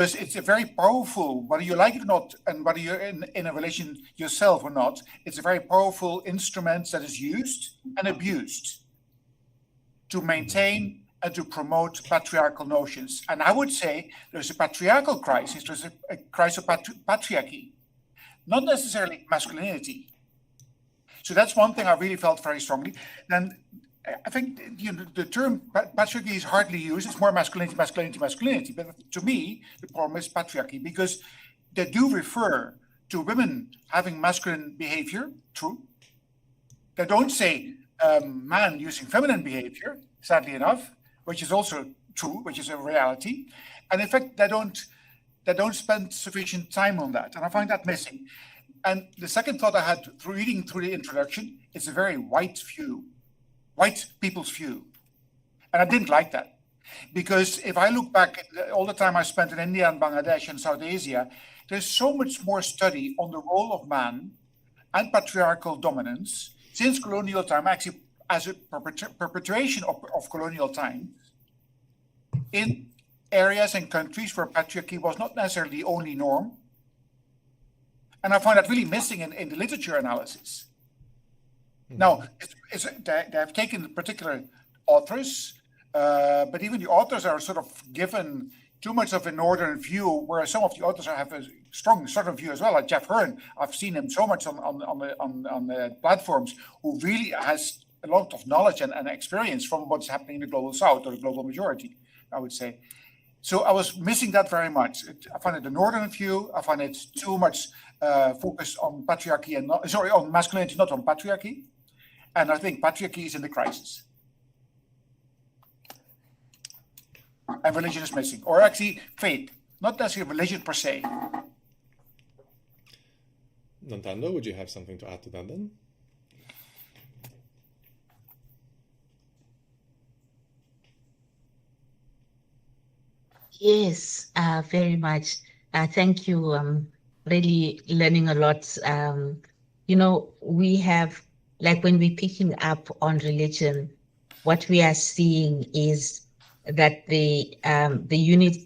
it's a very powerful, whether you like it or not, and whether you're in a relation yourself or not, it's a very powerful instrument that is used and abused to maintain and to promote patriarchal notions. And I would say there's a patriarchal crisis, there's a crisis of patriarchy, not necessarily masculinity. So that's one thing I really felt very strongly. And I think the term patriarchy is hardly used. It's more masculinity. But to me, the problem is patriarchy, because they do refer to women having masculine behavior, true. They don't say man using feminine behavior, sadly enough, which is also true, which is a reality. And in fact, they don't spend sufficient time on that. And I find that missing. And the second thought I had through reading through the introduction, it's a very white people's view. And I didn't like that. Because if I look back at all the time I spent in India and Bangladesh and South Asia, there's so much more study on the role of man and patriarchal dominance since colonial time, actually as a perpetuation of colonial time, in areas and countries where patriarchy was not necessarily the only norm. And I find that really missing in the literature analysis. Now, they have taken particular authors, but even the authors are sort of given too much of a northern view, whereas some of the authors have a strong southern view as well. Like Jeff Hearn, I've seen him so much on the platforms, who really has a lot of knowledge and experience from what's happening in the global south or the global majority, I would say. So I was missing that very much. I find it the northern view. I find it too much focused on patriarchy and on masculinity, not on patriarchy. And I think patriarchy is in the crisis. And religion is missing, or actually faith, not necessarily religion per se. Nantando, would you have something to add to that then? Yes, very much. Thank you. Really learning a lot. We have, like when we're picking up on religion, what we are seeing is that the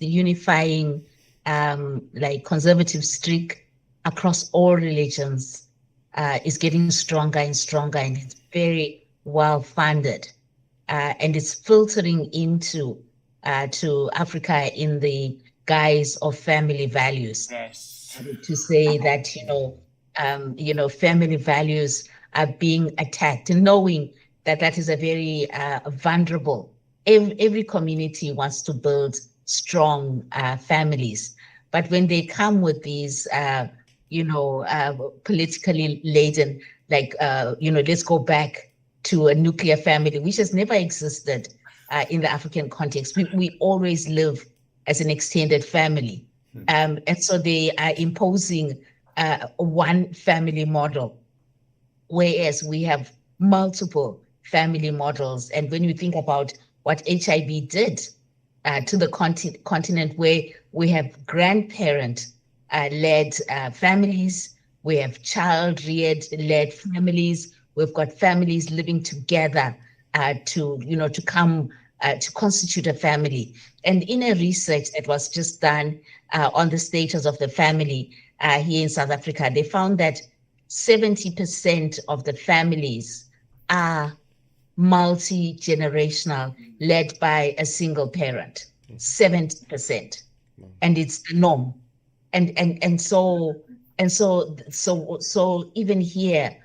unifying like conservative streak across all religions is getting stronger and stronger, and it's very well funded, and it's filtering into to Africa in the guise of family values. Yes. To say that family values are being attacked, and knowing that that is a very vulnerable. Every community wants to build strong families, but when they come with these, politically laden, like let's go back to a nuclear family, which has never existed in the African context. We always live as an extended family, and so they are imposing one family model, whereas we have multiple family models. And when you think about what HIV did to the continent, where we have grandparent-led families, we have child-reared-led families, we've got families living together to come to constitute a family. And in a research that was just done on the status of the family here in South Africa, they found that 70% of the families are multi-generational, led by a single parent. 70%, and it's the norm. And so even here,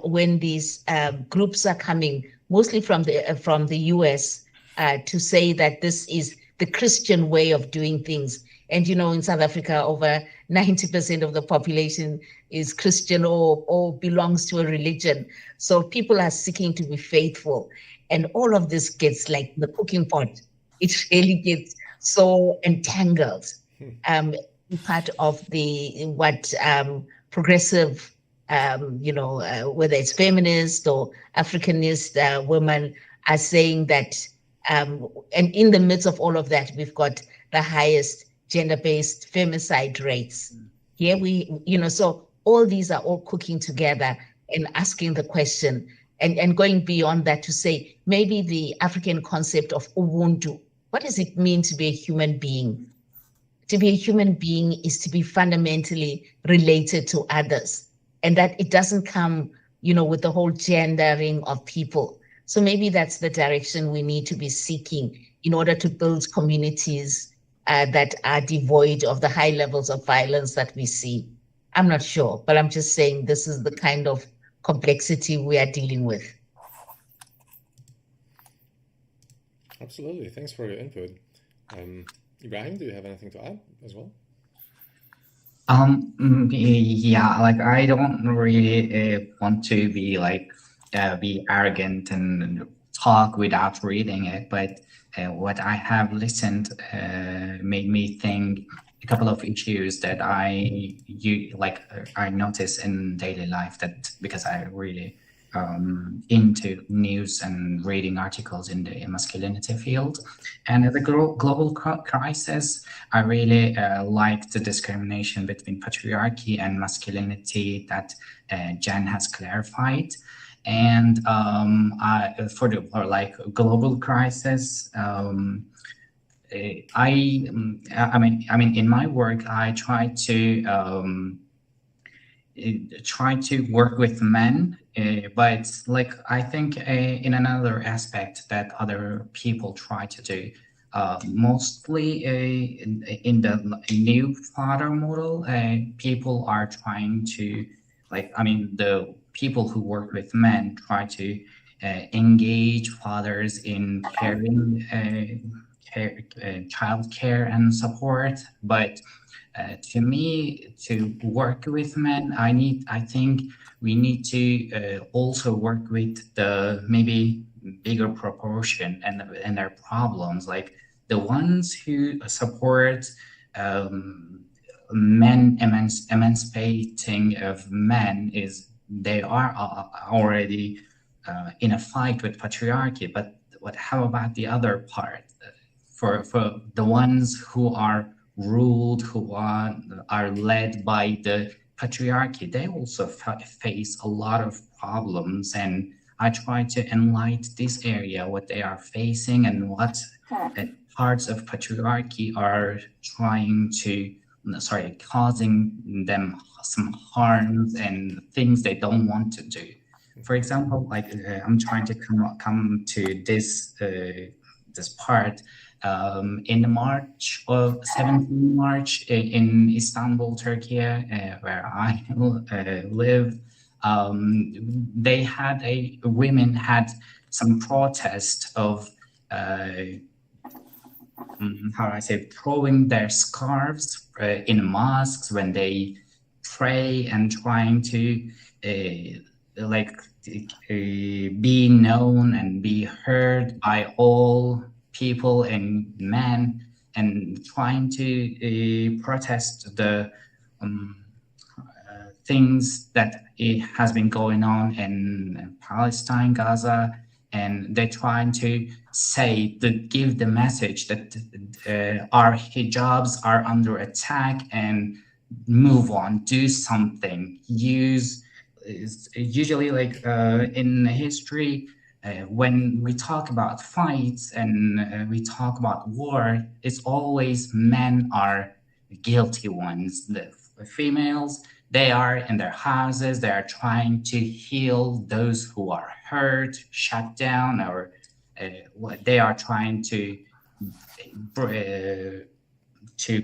when these groups are coming, mostly from the US, to say that this is the Christian way of doing things. And in South Africa, over 90% of the population is Christian or belongs to a religion. So people are seeking to be faithful. And all of this gets like the cooking pot. It really gets so entangled. Part of what progressive, whether it's feminist or Africanist women are saying that, and in the midst of all of that, we've got the highest gender-based femicide rates. Here so all these are all cooking together and asking the question, and going beyond that to say, maybe the African concept of Ubuntu, what does it mean to be a human being? to be a human being is to be fundamentally related to others, and that it doesn't come, with the whole gendering of people. So maybe that's the direction we need to be seeking in order to build communities that are devoid of the high levels of violence that we see. I'm not sure, but I'm just saying this is the kind of complexity we are dealing with. Absolutely. Thanks for your input. Ibrahim, do you have anything to add as well? Yeah, like I don't really want to be be arrogant and talk without reading it, but what I have listened made me think a couple of issues that I notice in daily life, that because I really into news and reading articles in the masculinity field. And the global crisis, I really like the discrimination between patriarchy and masculinity that Jen has clarified. And for global crisis, I mean, in my work, I try to work with men, but I think in another aspect that other people try to do, mostly in the new father model, people are trying to the people who work with men try to engage fathers in caring, child care and support, but to me, to work with men, I think we need to also work with the maybe bigger proportion and their problems, like the ones who support men emancipating of men they are already in a fight with patriarchy. But how about the other part? For the ones who are ruled, who are led by the patriarchy, they also face a lot of problems. And I try to enlighten this area, what they are facing and what parts of patriarchy are causing them some harms and things they don't want to do. For example, I'm trying to come to this part. In March of 17 March in Istanbul, Turkey, where I live, women had some protest of throwing their scarves in mosques when they pray and trying to be known and be heard by all people and men, and trying to protest the things that it has been going on in Palestine, Gaza, and they're trying to give the message that our hijabs are under attack and move on, do something. Usually in history, when we talk about fights and we talk about war, it's always men are guilty ones. The females, they are in their houses, they are trying to heal those who are hurt, shut down, or they are trying to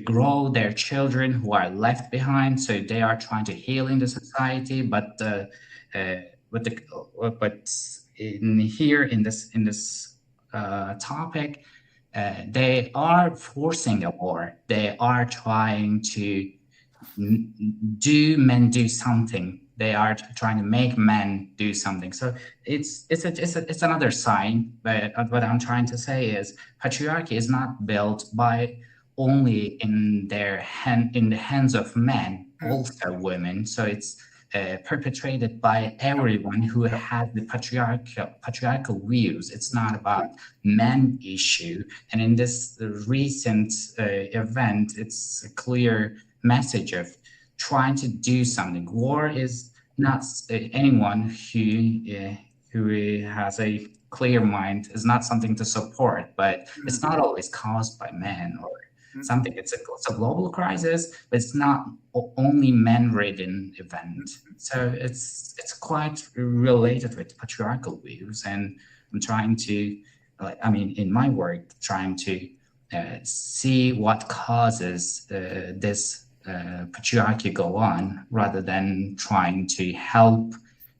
grow their children who are left behind. So they are trying to heal in the society, but in this topic, they are forcing a war. They are trying to do something. They are trying to make men do something. So it's another sign. But what I'm trying to say is patriarchy is not built by only in the hands of men, also women. So it's perpetrated by everyone who has the patriarchal views. It's not about men issue. And in this recent event, it's a clear message of trying to do something. War is not anyone who has a clear mind is not something to support, but it's not always caused by men or something. It's a global crisis, but it's not only men-ridden event. So it's quite related with patriarchal views, and I'm trying to, in my work, trying to see what causes this patriarchy go on, rather than trying to help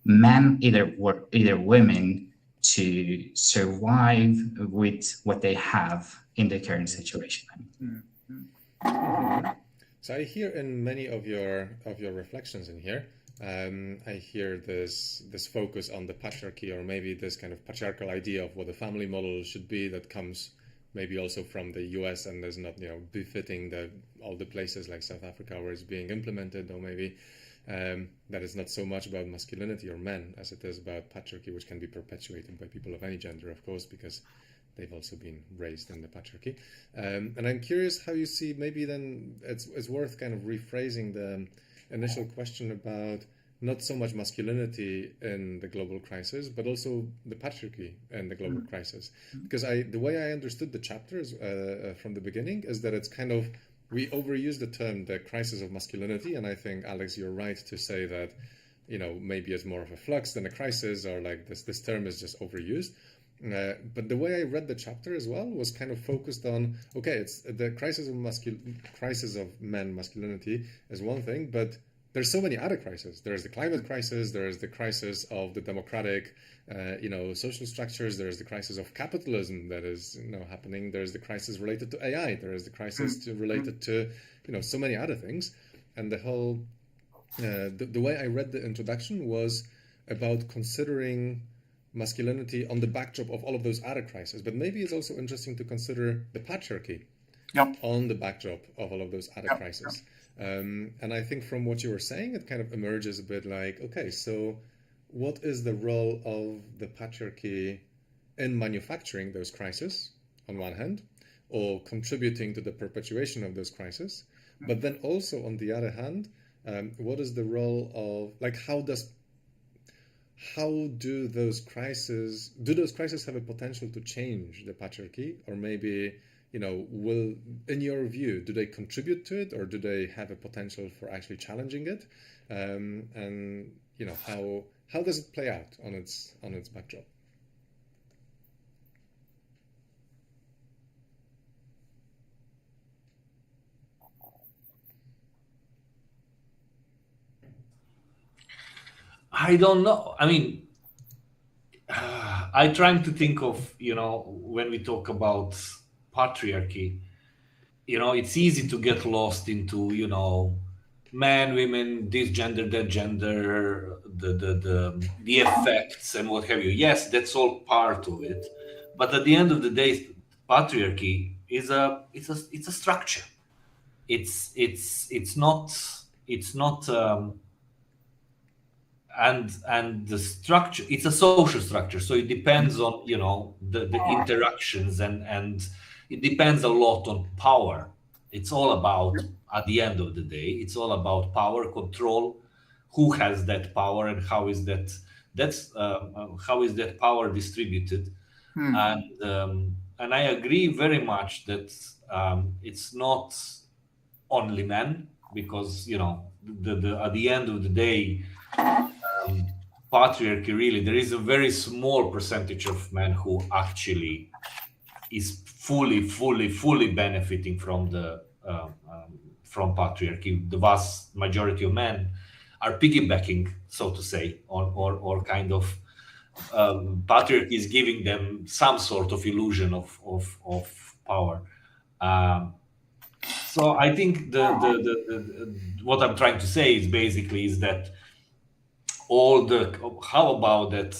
men, either women, to survive with what they have in the current situation. So I hear in many of your reflections in here, I hear this focus on the patriarchy, or maybe this kind of patriarchal idea of what a family model should be, that comes maybe also from the US and is not befitting all the places like South Africa where it's being implemented, or maybe that is not so much about masculinity or men as it is about patriarchy, which can be perpetuated by people of any gender, of course, because they've also been raised in the patriarchy. And I'm curious how you see, maybe then it's worth kind of rephrasing the initial question about not so much masculinity in the global crisis, but also the patriarchy in the global crisis. Because the way I understood the chapters from the beginning is that it's kind of, we overuse the term, the crisis of masculinity, and I think, Alex, you're right to say that, maybe it's more of a flux than a crisis, or like this term is just overused. But the way I read the chapter as well was kind of focused on, okay, it's the crisis of men masculinity is one thing, but there's so many other crises. There's the climate crisis, there's the crisis of the democratic, social structures, there's the crisis of capitalism that is, happening. There's the crisis related to AI. There is the crisis related to, so many other things. And the whole, the way I read the introduction was about considering masculinity on the backdrop of all of those other crises. But maybe it's also interesting to consider the patriarchy on the backdrop of all of those other crises. And I think from what you were saying, it kind of emerges a bit like, okay, so what is the role of the patriarchy in manufacturing those crises on one hand, or contributing to the perpetuation of those crises? But then also on the other hand, what is the role of, like, how do those crises have a potential to change the patriarchy? Or maybe, will, in your view, do they contribute to it, or do they have a potential for actually challenging it? And how does it play out on its backdrop? I don't know. I mean, I'm trying to think of, when we talk about patriarchy, it's easy to get lost into, man, women, this gender, that gender, the effects and what have you. Yes, that's all part of it. But at the end of the day, patriarchy is a structure. It's not and the structure, it's a social structure, so it depends on the interactions, and it depends a lot on power. It's all about, at the end of the day, it's all about power, control, who has that power, and how is that power distributed. And I agree very much that it's not only men, because at the end of the day, patriarchy, really, there is a very small percentage of men who actually is fully benefiting from from patriarchy. The vast majority of men are piggybacking, so to say, or kind of patriarchy is giving them some sort of illusion of power. So I think the what I'm trying to say is that how about that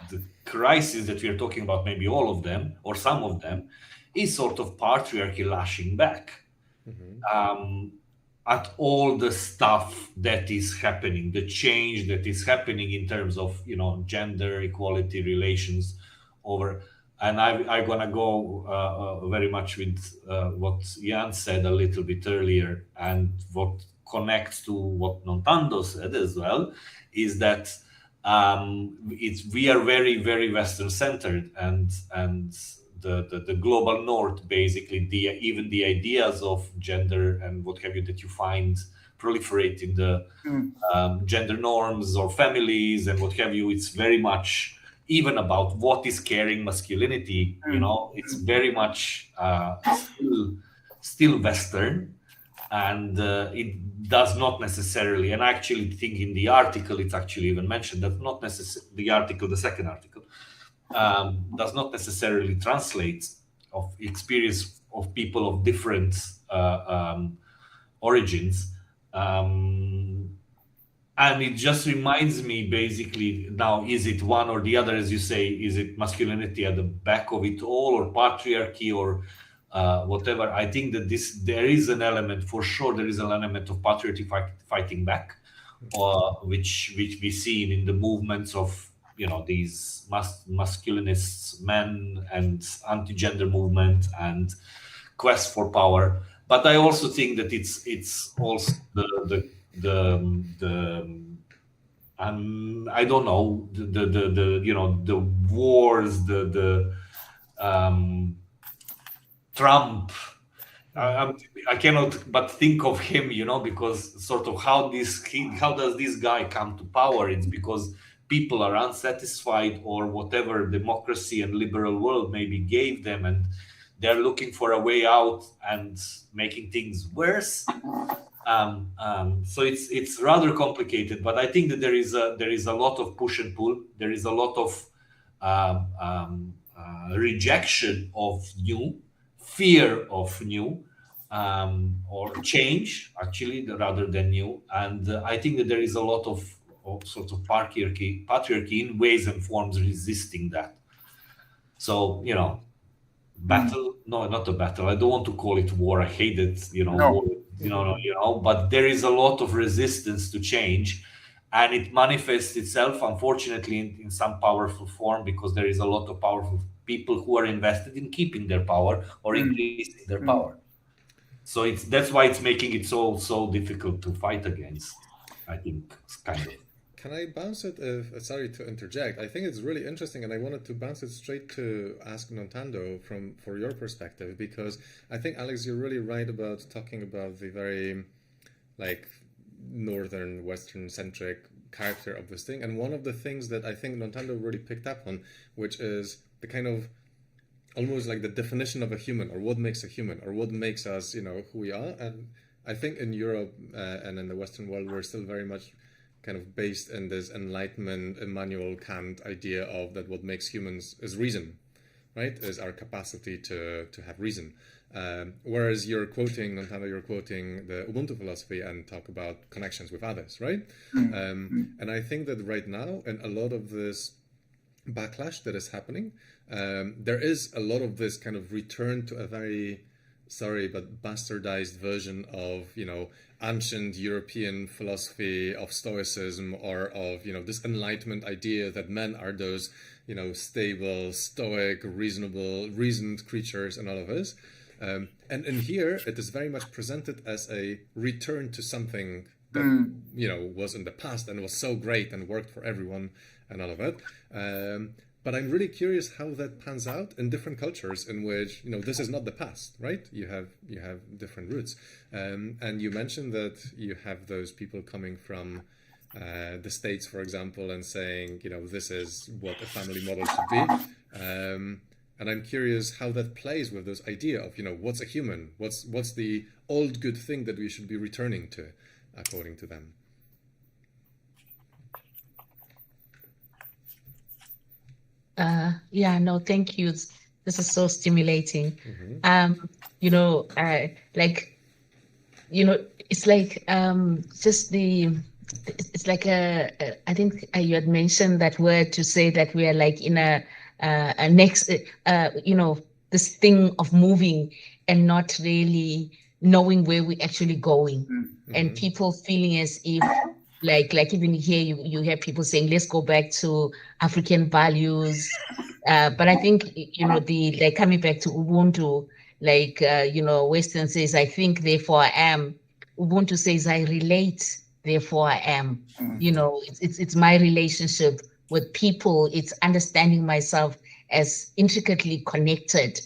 the crisis that we are talking about, maybe all of them or some of them, is sort of patriarchy lashing back at all the stuff that is happening, the change that is happening in terms of gender equality, relations over. And I'm gonna go very much with what Jan said a little bit earlier, and what connects to what Nontando said as well, is that we are very, very Western centered, and the global north, basically, even the ideas of gender and what have you that you find proliferate in the gender norms or families and what have you. It's very much even about what is caring masculinity. You know, it's very much still Western, and it does not necessarily. And I actually think in the article it's actually even mentioned that not necessarily the article, the second article, does not necessarily translate of experience of people of different origins. And it just reminds me, basically, now, is it one or the other, as you say? Is it masculinity at the back of it all, or patriarchy, or whatever? I think that there is an element, for sure, there is an element of patriarchy fighting back, which we see in the movements of, you know, these masculinist men and anti-gender movement and quest for power. But I also think that it's also the I don't know, the you know, the wars, the Trump. I cannot but think of him, you know, because sort of how does this guy come to power? It's because people are unsatisfied, or whatever democracy and liberal world maybe gave them, and they're looking for a way out and making things worse. So it's rather complicated, but I think that there is a lot of push and pull. There is a lot of rejection of new, fear of new, or change, actually, rather than new. And I think that there is a lot of sorts of patriarchy in ways and forms resisting that. So, you know, battle, no, not a battle. I don't want to call it war. I hate it, you know, war, you know, but there is a lot of resistance to change, and it manifests itself, unfortunately, in some powerful form, because there is a lot of powerful people who are invested in keeping their power or increasing their power. So that's why it's making it so difficult to fight against, I think, kind of. Can I bounce it? Sorry to interject. I think it's really interesting, and I wanted to bounce it straight to ask Nontando for your perspective, because I think, Alex, you're really right about talking about the very, like, northern Western centric character of this thing. And one of the things that I think Nontando really picked up on, which is the kind of almost like the definition of a human, or what makes a human, or what makes us, you know, who we are. And I think in Europe and in the Western world, we're still very much kind of based in this Enlightenment, Immanuel Kant idea of that what makes humans is reason, right? Is our capacity to have reason. Whereas you're quoting the Ubuntu philosophy and talk about connections with others, right? And I think that right now, in a lot of this backlash that is happening, there is a lot of this kind of return to a very, sorry, but bastardized version of, you know, ancient European philosophy of Stoicism, or of, you know, this Enlightenment idea that men are those, you know, stable, stoic, reasoned creatures and all of this. And in here, it is very much presented as a return to something that, you know, was in the past and was so great and worked for everyone and all of it. But I'm really curious how that pans out in different cultures in which, you know, this is not the past, right? You have different roots. And you mentioned that you have those people coming from the States, for example, and saying, you know, this is what a family model should be. And I'm curious how that plays with this idea of, you know, what's a human? What's the old good thing that we should be returning to, according to them? Yeah, no, thank you. This is so stimulating. You know, like, you know, it's like just it's like I think you had mentioned that word to say that we are like in a next, you know, this thing of moving and not really knowing where we're actually going, and people feeling as if, like even here you hear people saying, let's go back to African values, but I think, you know, like coming back to Ubuntu, like you know, Western says, I think, therefore I am. Ubuntu says, I relate, therefore I am. You know, it's my relationship with people. It's understanding myself as intricately connected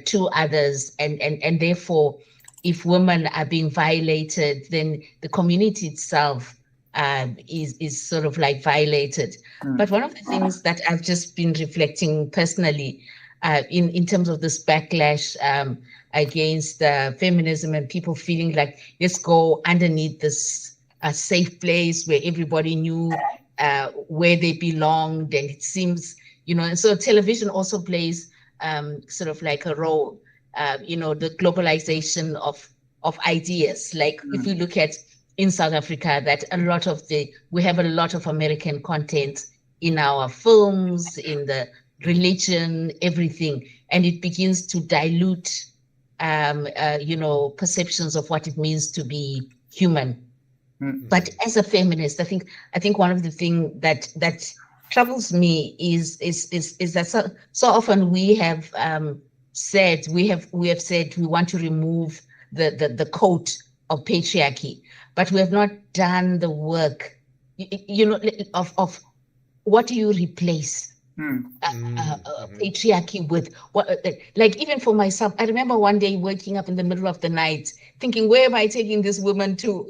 to others, and therefore, if women are being violated, then the community itself is sort of like violated. But one of the things that I've just been reflecting personally in terms of this backlash against feminism and people feeling like, let's go underneath this safe place where everybody knew where they belonged, and it seems, and so television also plays sort of like a role, the globalization of ideas. Like if we look at in South Africa, that we have a lot of American content in our films, in the religion, everything, and it begins to dilute, perceptions of what it means to be human. But as a feminist, I think one of the things that troubles me is that so often we have said we want to remove the coat of patriarchy, but we have not done the work, of what do you replace patriarchy with? What, like even for myself, I remember one day waking up in the middle of the night thinking, where am I taking this woman to?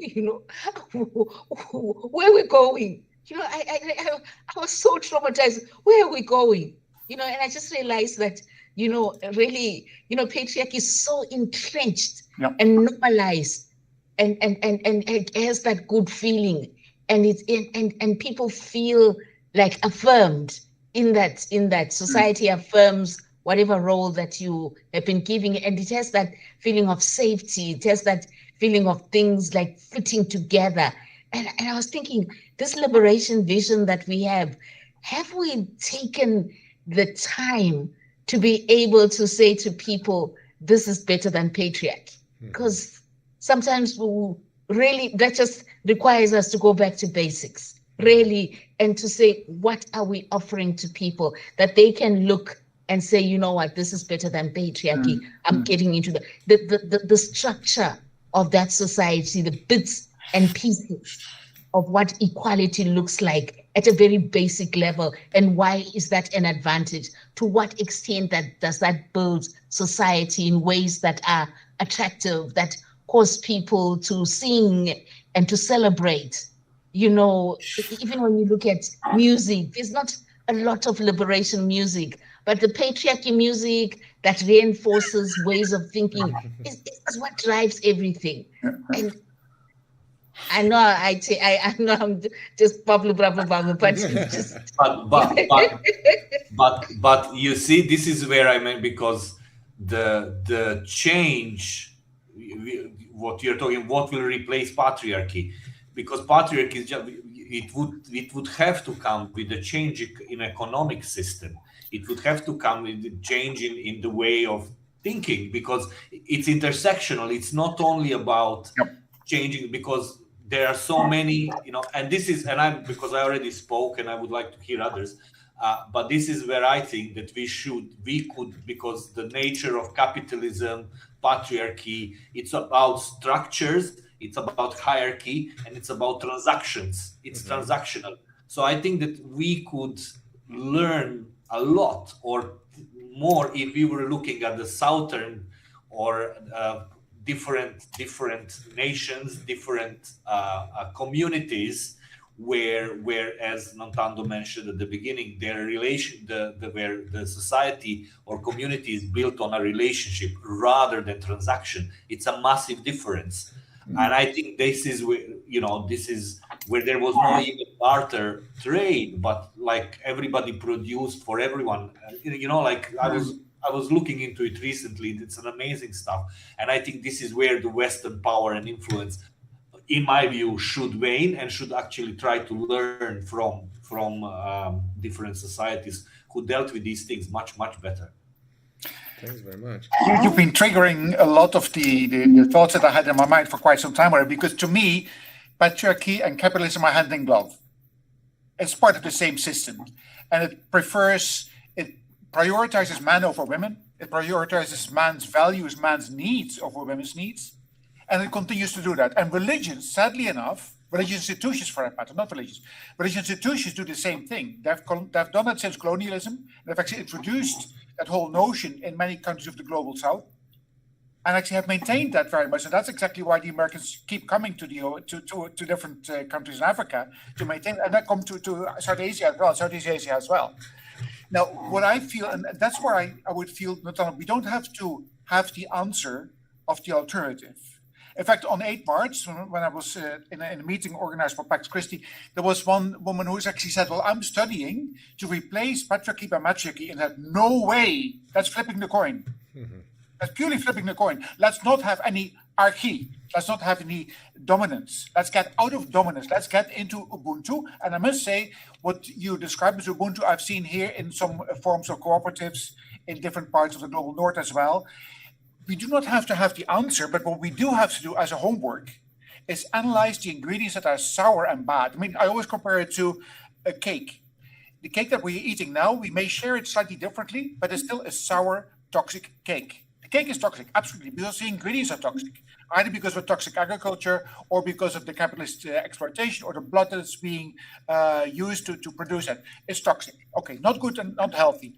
Where are we going? I was so traumatized. Where are we going? And I just realized that, really, patriarchy is so entrenched and normalized, and it has that good feeling, and and people feel like affirmed in that society affirms whatever role that you have been giving, and it has that feeling of safety. It has that feeling of things like fitting together. And I was thinking, this liberation vision that we have we taken the time to be able to say to people, this is better than patriarchy? Because sometimes that just requires us to go back to basics, really, and to say, what are we offering to people that they can look and say, you know what, this is better than patriarchy. I'm getting into the structure of that society, the bits and pieces of what equality looks like at a very basic level, and why is that an advantage? To what extent does that build society in ways that are attractive, that cause people to sing and to celebrate? Even when you look at music, there's not a lot of liberation music, but the patriarchy music that reinforces ways of thinking is what drives everything. And I know I know I'm just blah, but it's just... but you see, this is where I meant, because the change, what you're talking, what will replace patriarchy, because patriarchy is just, it would have to come with a change in economic system. It would have to come with a change in the way of thinking, because it's intersectional. It's not only about changing, because there are so many, and this is, because I already spoke and I would like to hear others, but this is where I think that we could, because the nature of capitalism, patriarchy, it's about structures, it's about hierarchy, and it's about transactions. It's transactional. So I think that we could learn a lot or more if we were looking at the southern or different nations, different communities, where, as Nantando mentioned at the beginning, where the society or community is built on a relationship rather than transaction. It's a massive difference. And I think this is where there was no even barter trade, but like everybody produced for everyone. I was looking into it recently. It's an amazing stuff. And I think this is where the Western power and influence, in my view, should wane and should actually try to learn from different societies who dealt with these things much, much better. Thanks very much. You've been triggering a lot of the thoughts that I had in my mind for quite some time already, because to me, patriarchy and capitalism are hand in glove. It's part of the same system. And it prioritizes man over women. It prioritizes man's values, man's needs over women's needs. And it continues to do that. And religion, sadly enough, religious institutions for that matter, not religious. Religious institutions do the same thing. They've done that since colonialism. They've actually introduced that whole notion in many countries of the global south, and actually have maintained that very much. And that's exactly why the Americans keep coming to different countries in Africa to maintain, and that come to South Asia as well, Southeast Asia as well. Now, what I feel, and that's where I would feel, we don't have to have the answer of the alternative. In fact, on 8 March, when I was in a meeting organized by Pax Christi, there was one woman who actually said, well, I'm studying to replace patriarchy by matriarchy, and that no way, that's flipping the coin. Mm-hmm. That's purely flipping the coin. Let's not have any archy. Let's not have any dominance. Let's get out of dominance. Let's get into Ubuntu. And I must say, what you describe as Ubuntu, I've seen here in some forms of cooperatives in different parts of the global north as well. We do not have to have the answer, but what we do have to do as a homework is analyze the ingredients that are sour and bad. I mean, I always compare it to a cake. The cake that we're eating now, we may share it slightly differently, but it's still a sour, toxic cake. The cake is toxic, absolutely, because the ingredients are toxic, either because of toxic agriculture or because of the capitalist exploitation or the blood that's being used to produce it. It's toxic. Okay, not good and not healthy.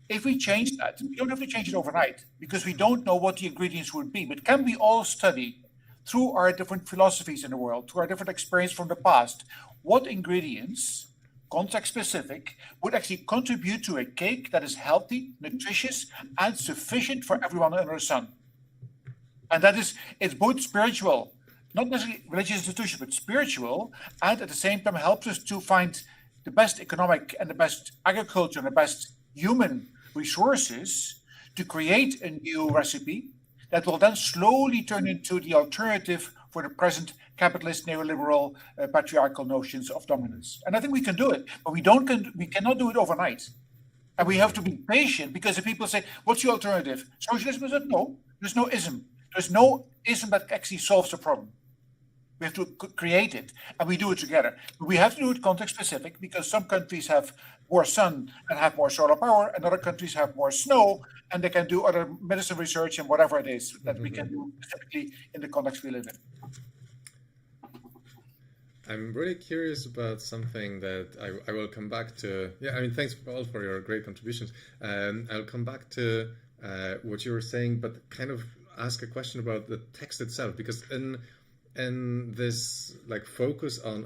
If we change that, we don't have to change it overnight because we don't know what the ingredients would be. But can we all study through our different philosophies in the world, through our different experience from the past, what ingredients, context specific, would actually contribute to a cake that is healthy, nutritious, and sufficient for everyone under the sun? And that is, it's both spiritual, not necessarily religious institution, but spiritual, and at the same time helps us to find the best economic and the best agriculture and the best human resources to create a new recipe that will then slowly turn into the alternative for the present capitalist, neoliberal, patriarchal notions of dominance. And I think we can do it, but we cannot do it overnight. And we have to be patient because if people say, what's the alternative? Socialism is it? No, there's no ism. There's no ism that actually solves the problem. We have to create it, and we do it together. But we have to do it context specific because some countries have more sun and have more solar power, and other countries have more snow, and they can do other medicine research and whatever it is that we can do specifically in the context we live in. I'm really curious about something that I will come back to. Yeah, I mean, thanks all for your great contributions. I'll come back to what you were saying, but kind of ask a question about the text itself, because in this like focus on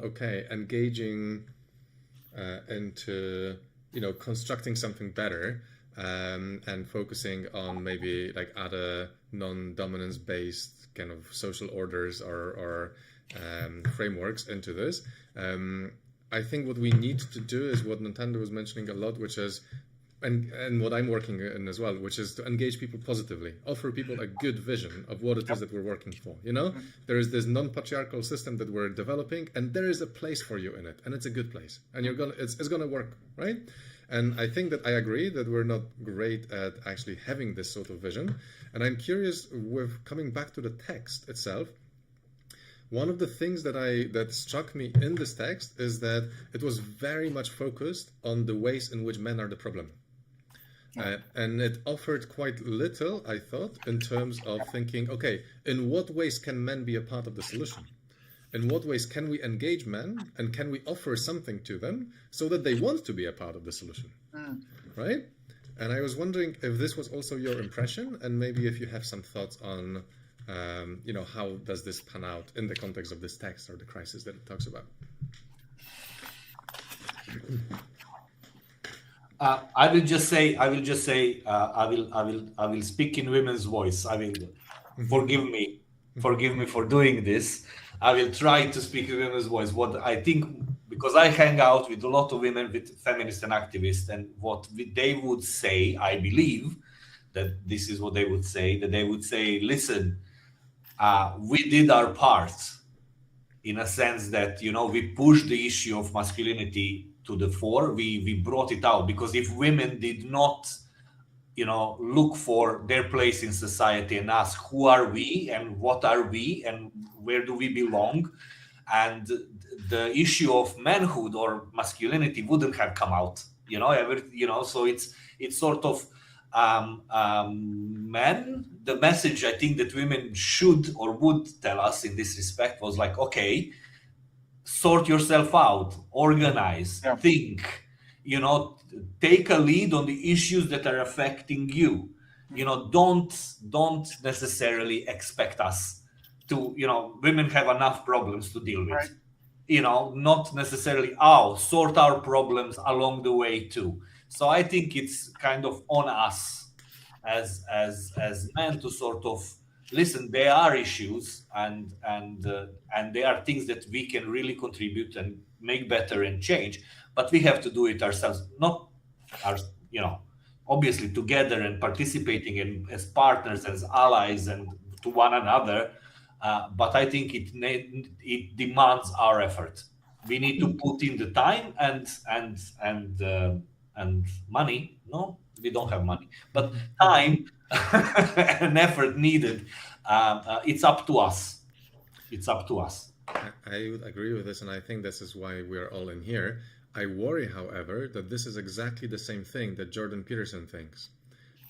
engaging into constructing something better and focusing on maybe like other non-dominance based kind of social orders or frameworks into this. I think what we need to do is what Nintendo was mentioning a lot, which is and what I'm working in as well, which is to engage people positively, offer people a good vision of what it is that we're working for. There is this non-patriarchal system that we're developing, and there is a place for you in it, and it's a good place, and it's gonna work, right? And I think that I agree that we're not great at actually having this sort of vision. And I'm curious, with coming back to the text itself, one of the things that struck me in this text is that it was very much focused on the ways in which men are the problem. And it offered quite little, I thought, in terms of thinking, okay, in what ways can men be a part of the solution? In what ways can we engage men and can we offer something to them so that they want to be a part of the solution, right? And I was wondering if this was also your impression, and maybe if you have some thoughts on, how does this pan out in the context of this text or the crisis that it talks about? I will speak in women's voice. Forgive me for doing this. I will try to speak in women's voice. What I think, because I hang out with a lot of women, with feminists and activists, and what they would say, I believe that this is what they would say, that they would say, listen, we did our part in a sense that, we pushed the issue of masculinity to the fore. We brought it out, because if women did not, look for their place in society and ask who are we and what are we and where do we belong, and the issue of manhood or masculinity wouldn't have come out, so it's sort of men. The message I think that women should or would tell us in this respect was like, okay, sort yourself out, organize, Yeah. think, take a lead on the issues that are affecting you. Don't necessarily expect us to, women have enough problems to deal with. Right. Not necessarily, sort our problems along the way too. So I think it's kind of on us as men to sort of listen. There are issues and there are things that we can really contribute and make better and change, but we have to do it ourselves, not obviously together and participating in as partners, as allies, and to one another. But I think it demands our effort. We need to put in the time and money. No, we don't have money, but time and effort needed. It's up to us. It's up to us. I would agree with this, and I think this is why we're all in here. I worry, however, that this is exactly the same thing that Jordan Peterson thinks,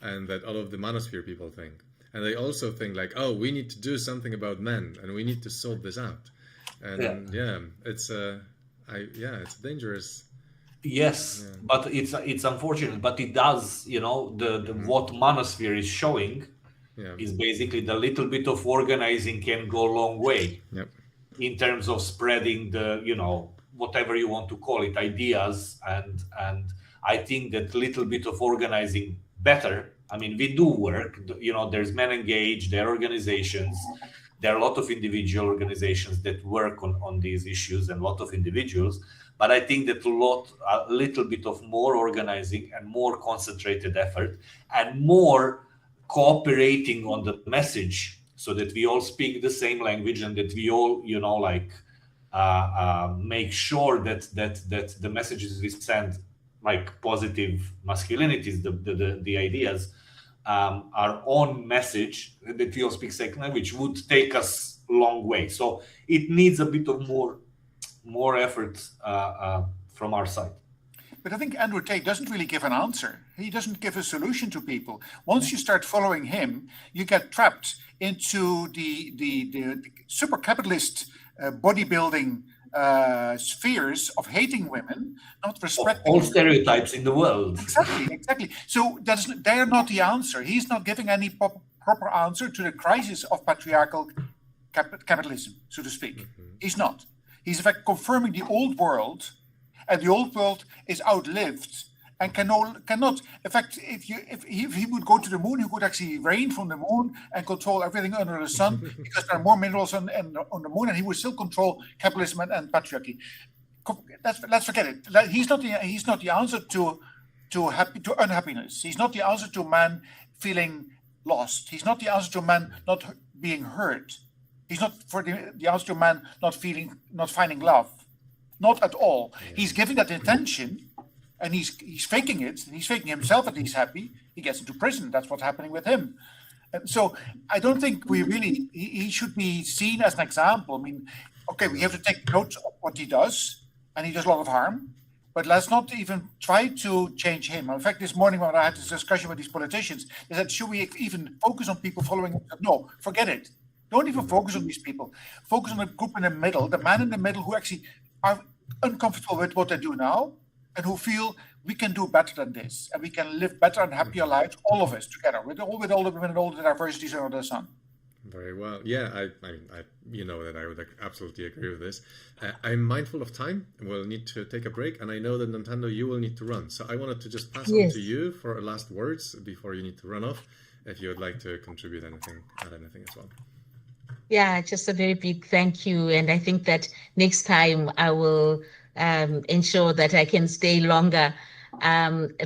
and that all of the manosphere people think. And they also think like, we need to do something about men, and we need to sort this out. And it's dangerous. Yes, but it's unfortunate. But it does, what manosphere is showing is basically the little bit of organizing can go a long way. Yep. In terms of spreading the, whatever you want to call it, ideas, and I think that little bit of organizing better. I mean, we do work, there's Men Engaged, there are organizations, there are a lot of individual organizations that work on these issues, and a lot of individuals, but I think that a little bit of more organizing and more concentrated effort and more cooperating on the message, so that we all speak the same language and that we all, make sure that the messages we send, like positive masculinities, the ideas, our own message, that we all speak same language, would take us a long way. So it needs a bit of more effort from our side. But I think Andrew Tate doesn't really give an answer. He doesn't give a solution to people. Once you start following him, you get trapped into the super capitalist bodybuilding spheres of hating women, not respecting all stereotypes in the world. Exactly. So they're not the answer. He's not giving any proper answer to the crisis of patriarchal capitalism, so to speak. He's not. He's in fact confirming the old world, and the old world is outlived and cannot. In fact, if he would go to the moon, he could actually rain from the moon and control everything under the sun, because there are more minerals on the moon, and he would still control capitalism and patriarchy. Let's forget it. He's not the answer to unhappiness. He's not the answer to man feeling lost. He's not the answer to man not being heard. He's not for the answer to man not finding love. Not at all. He's giving that intention, and he's faking it. He's faking himself that he's happy. He gets into prison. That's what's happening with him. And so I don't think he should be seen as an example. I mean, okay, we have to take note of what he does, and he does a lot of harm, but let's not even try to change him. In fact, this morning when I had this discussion with these politicians, they said, should we even focus on people following him? No, forget it. Don't even focus on these people. Focus on the group in the middle, the man in the middle who actually are uncomfortable with what they do now, and who feel we can do better than this, and we can live better and happier lives, all of us together, with all the women and all the diversities under the sun. Very well. Yeah, I that I would absolutely agree with this. I'm mindful of time. We'll need to take a break, and I know that Nintendo, you will need to run. So I wanted to just pass on to you for last words before you need to run off, if you would like to contribute anything as well. Yeah, just a very big thank you. And I think that next time I will ensure that I can stay longer.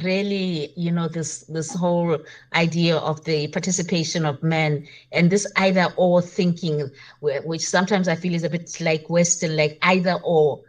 Really, this whole idea of the participation of men and this either or thinking, which sometimes I feel is a bit like Western, like either or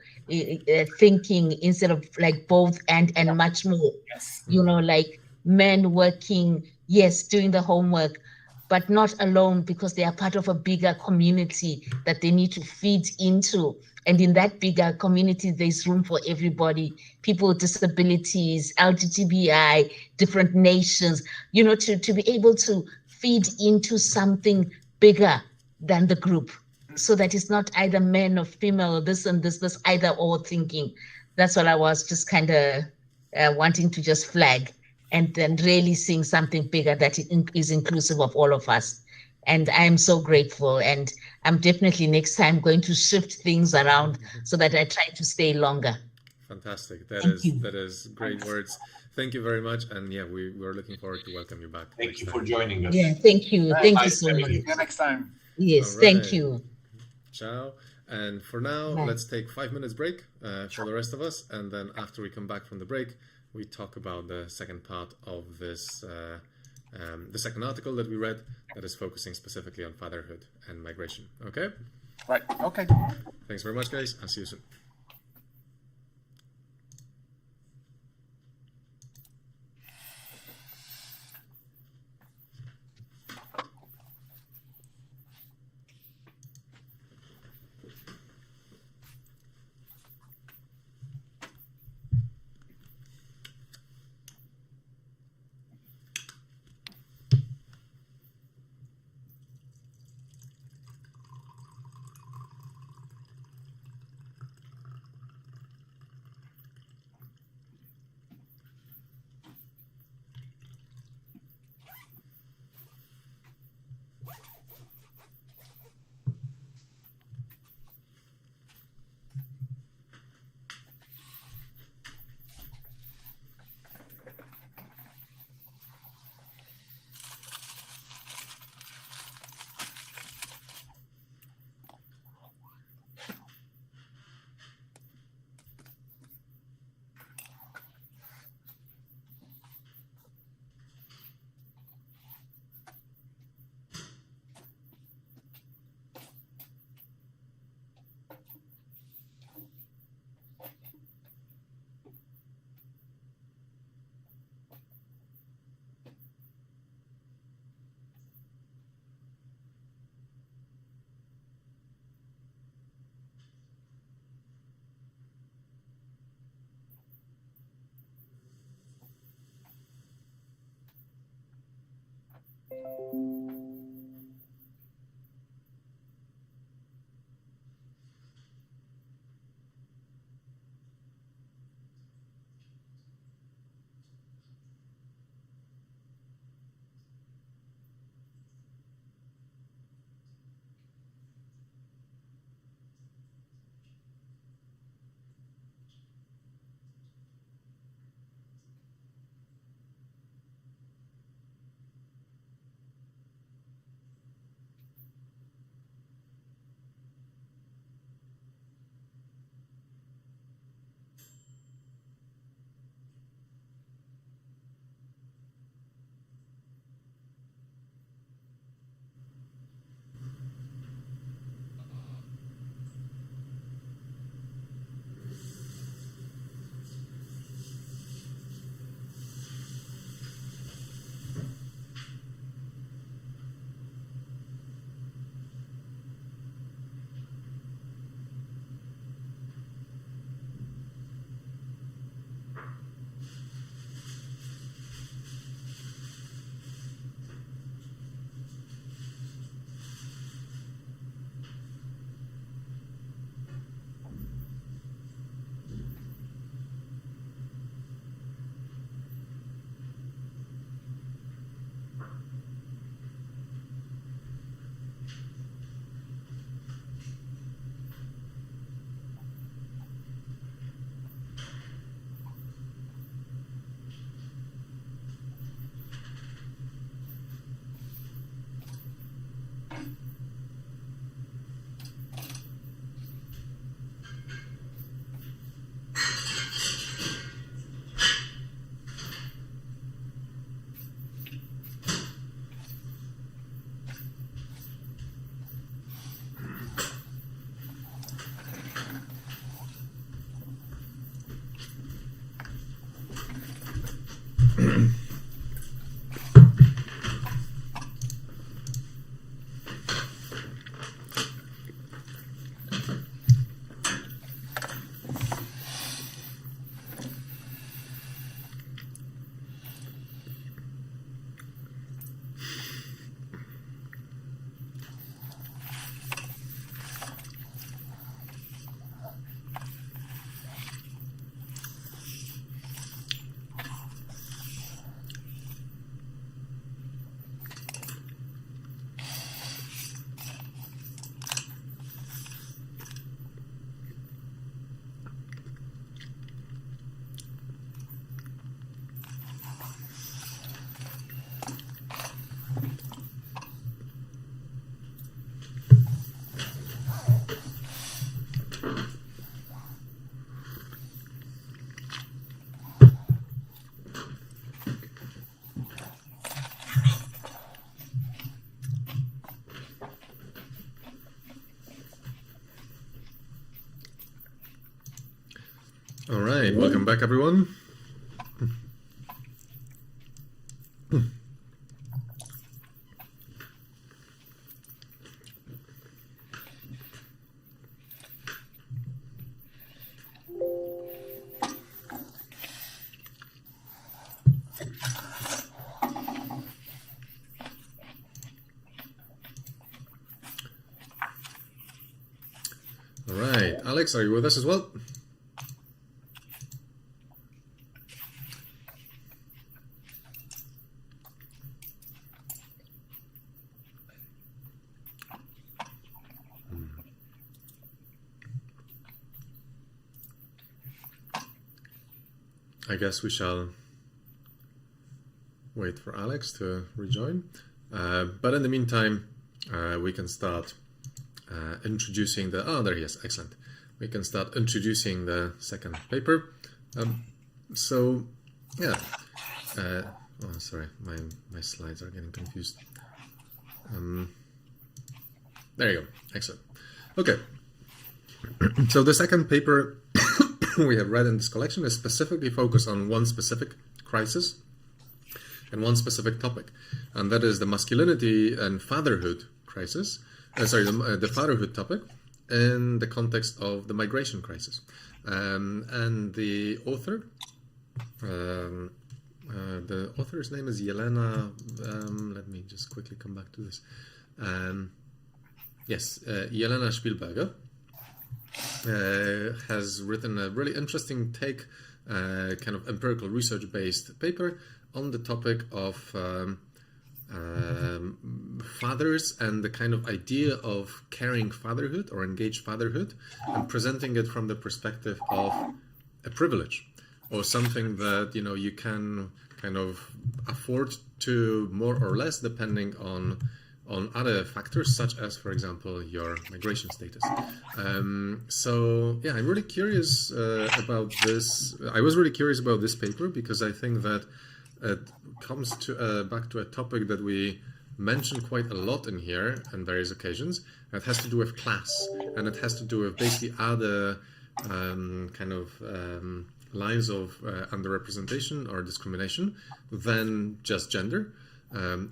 thinking instead of like both and much more. Yes. Like men working, yes, doing the homework, but not alone, because they are part of a bigger community that they need to feed into. And in that bigger community, there's room for everybody, people with disabilities, LGBTI, different nations, to be able to feed into something bigger than the group. so that it's not either men or female, or this and this either or thinking. That's what I was just kind of wanting to just flag, and then really seeing something bigger that is inclusive of all of us. And I'm so grateful, and I'm definitely next time going to shift things around so that I try to stay longer. Fantastic. Thank That is great words. Thank you very much. And yeah, we're looking forward to welcome you back. Thank you time. for joining us. Yeah, thank you. Thank you so much. See you next time. Yes, All thank right. you. Ciao. And for now, Bye. let's take 5 minutes break for the rest of us. And then after we come back from the break, we talk about the second part of this, the second article that we read that is focusing specifically on fatherhood and migration. Okay? Right. Okay. Thanks very much, guys. I'll see you soon. All right, welcome back, everyone. All right, Alex, are you with us as well? I guess we shall wait for Alex to rejoin. But in the meantime, we can start introducing the... Oh, there he is. Excellent. We can start introducing the second paper. So, yeah. Oh, sorry. My slides are getting confused. There you go. Excellent. Okay. So the second paper we have read in this collection is specifically focused on one specific crisis and one specific topic, and that is the masculinity and fatherhood crisis. The fatherhood topic in the context of the migration crisis. And the author's name is Jelena. Let me just quickly come back to this. Yes, Jelena Spielberger. Has written a really interesting take, kind of empirical research-based paper on the topic of fathers and the kind of idea of caring fatherhood or engaged fatherhood, and presenting it from the perspective of a privilege or something that you can kind of afford to more or less depending on other factors, such as, for example, your migration status. So yeah, I'm really curious about this. I was really curious about this paper because I think that it comes to back to a topic that we mention quite a lot in here on various occasions. It has to do with class, and it has to do with basically other kind of lines of underrepresentation or discrimination than just gender.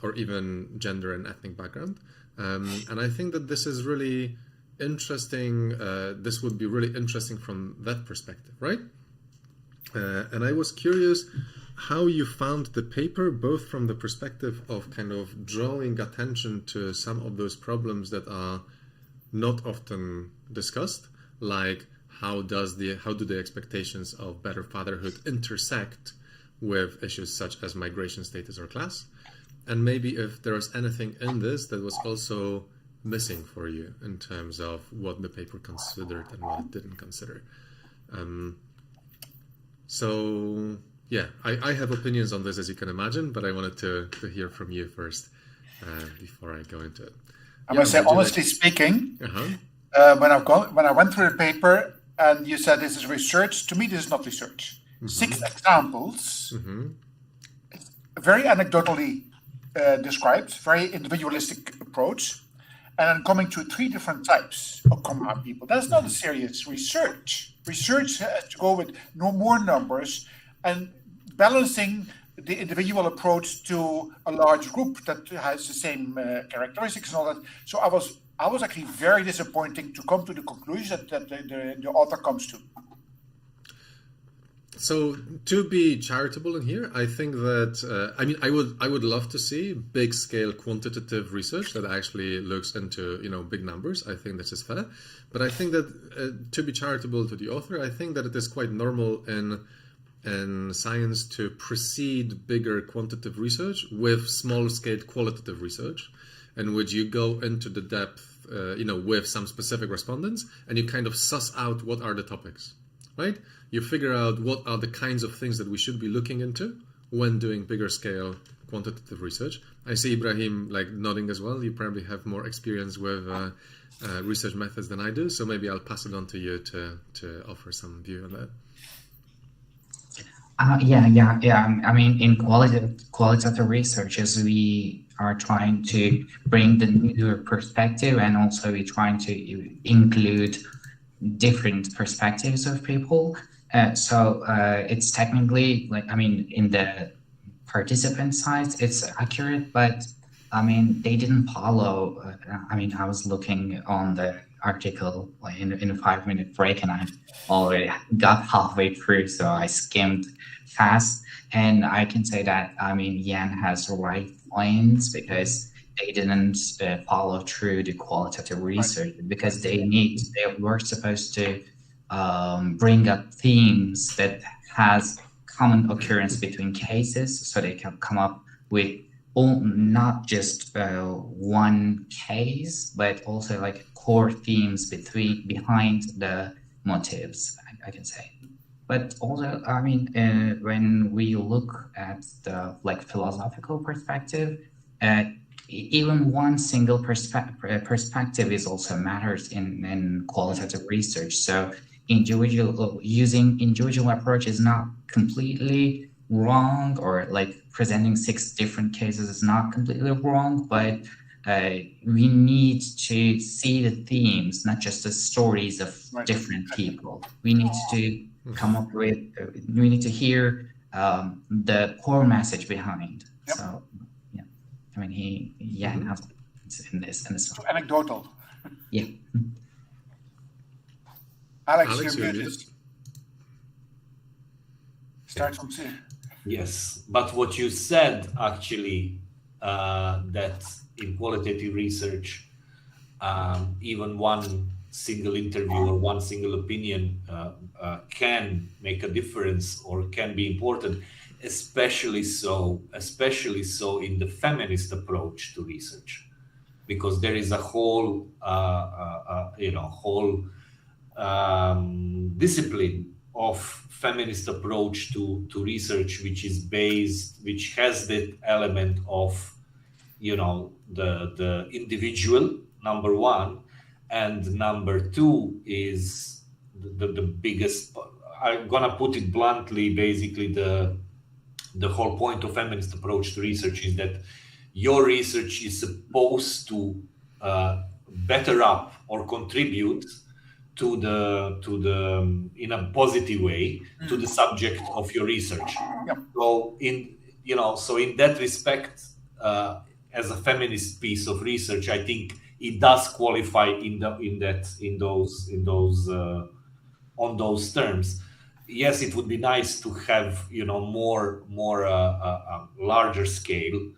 Or even gender and ethnic background. And I think that this is really interesting. This would be really interesting from that perspective, right? And I was curious how you found the paper, both from the perspective of kind of drawing attention to some of those problems that are not often discussed, like how do the expectations of better fatherhood intersect with issues such as migration status or class? And maybe if there was anything in this that was also missing for you in terms of what the paper considered and what it didn't consider. So yeah, I have opinions on this, as you can imagine, but I wanted to hear from you first before I go into it. I must say, honestly speaking, when I went through the paper and you said this is research, to me this is not research. 6 examples, very anecdotally described, very individualistic approach, and then coming to 3 different types of common people. That's not a serious research. Research has to go with more numbers and balancing the individual approach to a large group that has the same characteristics and all that. So I was actually very disappointing to come to the conclusion that the author comes to. So to be charitable in here, I think that I would love to see big scale quantitative research that actually looks into big numbers. I think this is fair, but I think that to be charitable to the author, I think that it is quite normal in science to precede bigger quantitative research with small scale qualitative research, in which you go into the depth, with some specific respondents, and you kind of suss out what are the topics, right? You figure out what are the kinds of things that we should be looking into when doing bigger scale quantitative research. I see Ibrahim nodding as well. You probably have more experience with research methods than I do, so maybe I'll pass it on to you to offer some view on that. Yeah. I mean, in qualitative research, we are trying to bring the new perspective, and also we're trying to include different perspectives of people. It's technically like, I mean, in the participant side, it's accurate, but I mean, they didn't follow. I mean, I was looking on the article like in a 5-minute break, and I already got halfway through, so I skimmed fast. And I can say that, I mean, Jan has the right points because they didn't follow through the qualitative research because they were supposed to bring up themes that has common occurrence between cases, so they can come up with not just one case, but also like core themes behind the motives, I can say. But also, I mean, when we look at the like philosophical perspective, even one single perspective is also matters in qualitative research. So using individual approach is not completely wrong, or like presenting 6 different cases is not completely wrong, but we need to see the themes, not just the stories of different people. We need to come up with, we need to hear the core message behind. Yep. So, yeah, I mean, Jan has in this anecdotal. Yeah. Alex, you're muted. Start from C. Yes, but what you said actually, that in qualitative research, even one single interview or one single opinion can make a difference or can be important, especially so in the feminist approach to research, because there is a whole discipline of feminist approach to research, which has the element of, the individual, number one, and number two is the biggest, I'm gonna put it bluntly, basically the whole point of feminist approach to research is that your research is supposed to better up or contribute to the in a positive way to the subject of your research. Yep. So in that respect, as a feminist piece of research, I think it does qualify on those terms. Yes, it would be nice to have more larger scale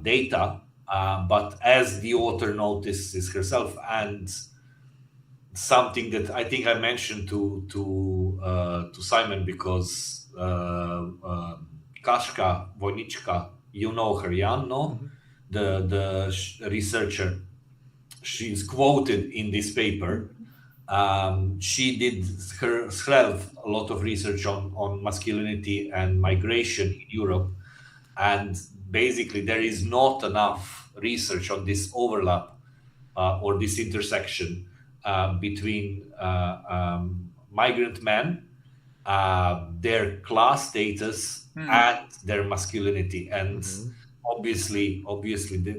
data, but as the author notices herself, and something that I think I mentioned to Simon, because Kaśka Wojniczka, you know her, Jan, no? The researcher, she's quoted in this paper. She did herself a lot of research on masculinity and migration in Europe, and basically there is not enough research on this overlap or this intersection between migrant men, their class status, and their masculinity, and obviously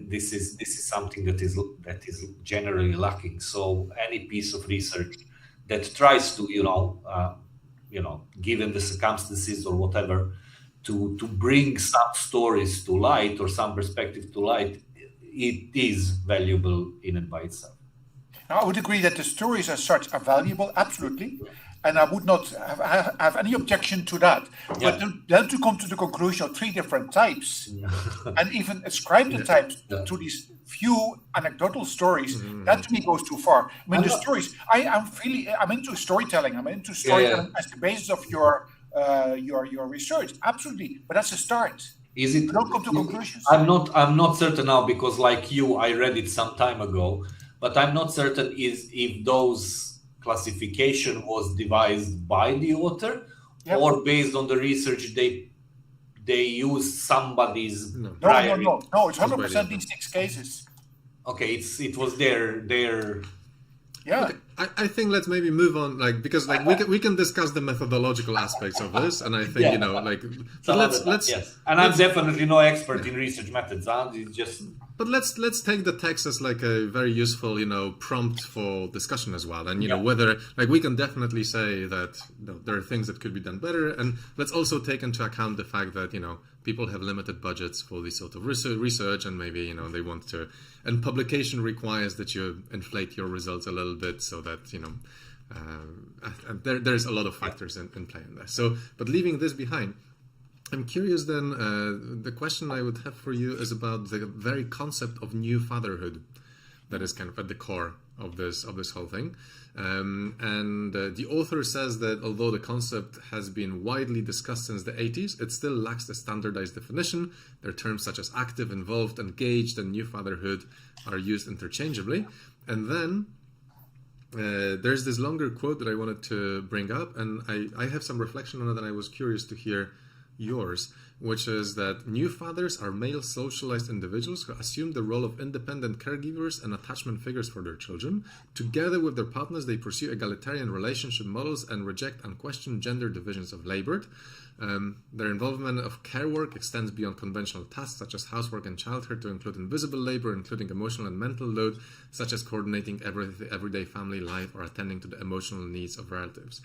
this is something that is generally lacking. So any piece of research that tries to given the circumstances or whatever, to bring some stories to light or some perspective to light, it is valuable in and by itself. Now, I would agree that the stories as such are valuable, absolutely, and I would not have any objection to that. Yeah. But then to come to the conclusion of 3 different types, and even ascribe the types to these few anecdotal stories, that to me goes too far. I mean, the stories, I'm into storytelling. I'm into storytelling as the basis of your research, absolutely. But that's a start. Is it? Don't come to conclusions. I'm not certain now, because like you, I read it some time ago. But I'm not certain if those classification was devised by the author or based on the research they used somebody's prior. No, it's 100% these 6 cases. Okay, it was their. Yeah. I think let's maybe move on, like, because like we can discuss the methodological aspects of this, and I think Yeah. you know, like, but let's yes. And I'm definitely no expert in research methods. It's just but let's take the text as like a very useful, you know, prompt for discussion as well, and you know Yeah. whether like we can definitely say that you know, there are things that could be done better, and let's also take into account the fact that you know people have limited budgets for this sort of research, and maybe you know they want to, and publication requires that you inflate your results a little bit so that you know there's a lot of factors in play in there. So, but leaving this behind, I'm curious then, the question I would have for you is about the very concept of new fatherhood that is kind of at the core of this whole thing. The author says that although the concept has been widely discussed since the 80s, it still lacks a standardized definition. There are terms such as active, involved, engaged, and new fatherhood are used interchangeably. And then there's this longer quote that I wanted to bring up, and I have some reflection on it, and I was curious to hear yours, which is that new fathers are male socialized individuals who assume the role of independent caregivers and attachment figures for their children. Together with their partners, they pursue egalitarian relationship models and reject unquestioned gender divisions of labor. Their involvement of care work extends beyond conventional tasks such as housework and childcare to include invisible labor, including emotional and mental load, such as coordinating everyday family life or attending to the emotional needs of relatives.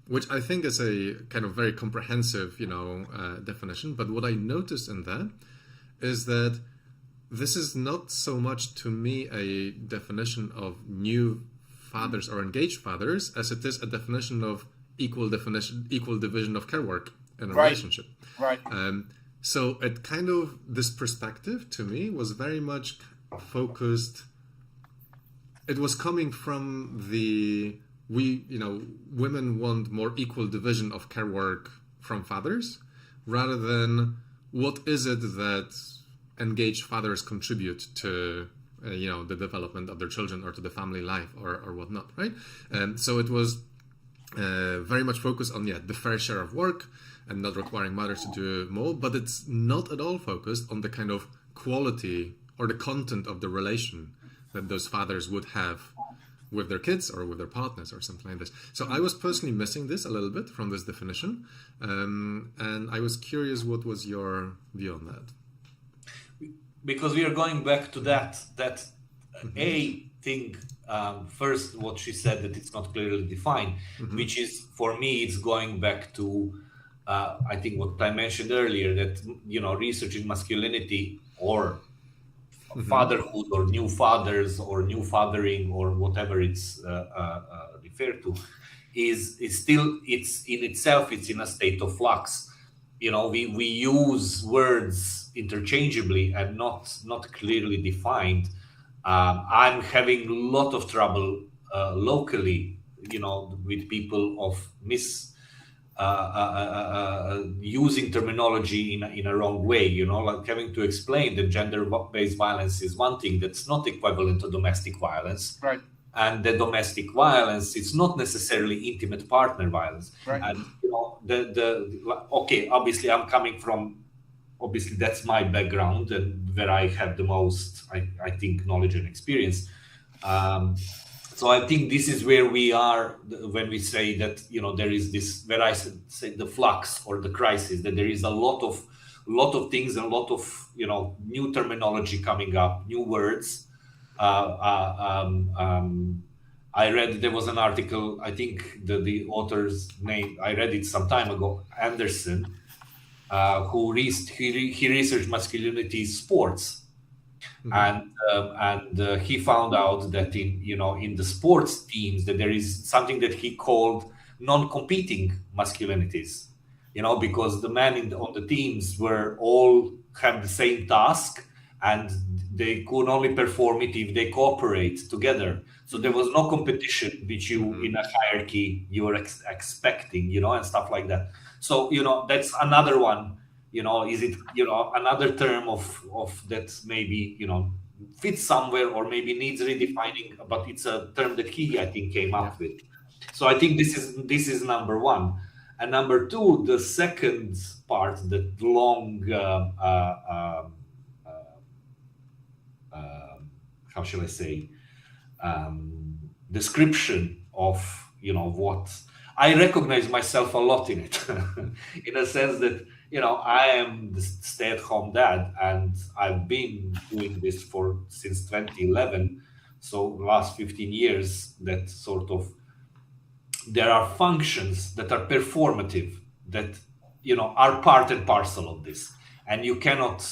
Which I think is a kind of very comprehensive, you know, definition. But what I noticed in that is that this is not so much to me a definition of new fathers or engaged fathers as it is a definition of equal division of care work in a relationship. Right. So it kind of, this perspective to me was very much focused. It was coming from the, women want more equal division of care work from fathers, rather than what is it that engaged fathers contribute to, the development of their children or to the family life or whatnot, right? And so it was very much focused on the fair share of work and not requiring mothers to do more, but it's not at all focused on the kind of quality or the content of the relation that those fathers would have with their kids or with their partners or something like this. So I was personally missing this a little bit from this definition, and I was curious, what was your view on that? Because we are going back to that A thing, first what she said, that it's not clearly defined, which is, for me, it's going back to, I think what I mentioned earlier, that, research in masculinity or fatherhood or new fathers or new fathering or whatever it's referred to is still, it's in itself, it's in a state of flux. We use words interchangeably and not clearly defined. I'm having a lot of trouble locally, with people of using terminology in a wrong way, like having to explain that gender-based violence is one thing that's not equivalent to domestic violence. Right. And the domestic violence, it's not necessarily intimate partner violence. Right. And, okay, obviously I'm coming from, obviously that's my background and where I have the most, I think, knowledge and experience. So I think this is where we are when we say that, there is this, where I say the flux or the crisis, that there is a lot of things and a lot of, new terminology coming up, new words. I read, there was an article, I think the author's name, I read it some time ago, Anderson, who he researched masculinity sports. And he found out that in the sports teams that there is something that he called non-competing masculinities, because the men on the teams were all have the same task and they could only perform it if they cooperate together. So there was no competition which you in a hierarchy you were expecting, and stuff like that. So that's another one. Is it, another term of that maybe, fits somewhere or maybe needs redefining, but it's a term that he, I think, came up with. So I think this is number one. And number two, the second part, the long, how shall I say, description of, what I recognize myself a lot in it, in a sense that, I am the stay-at-home dad, and I've been doing this since 2011. So last 15 years, that sort of, there are functions that are performative, that, are part and parcel of this. And you cannot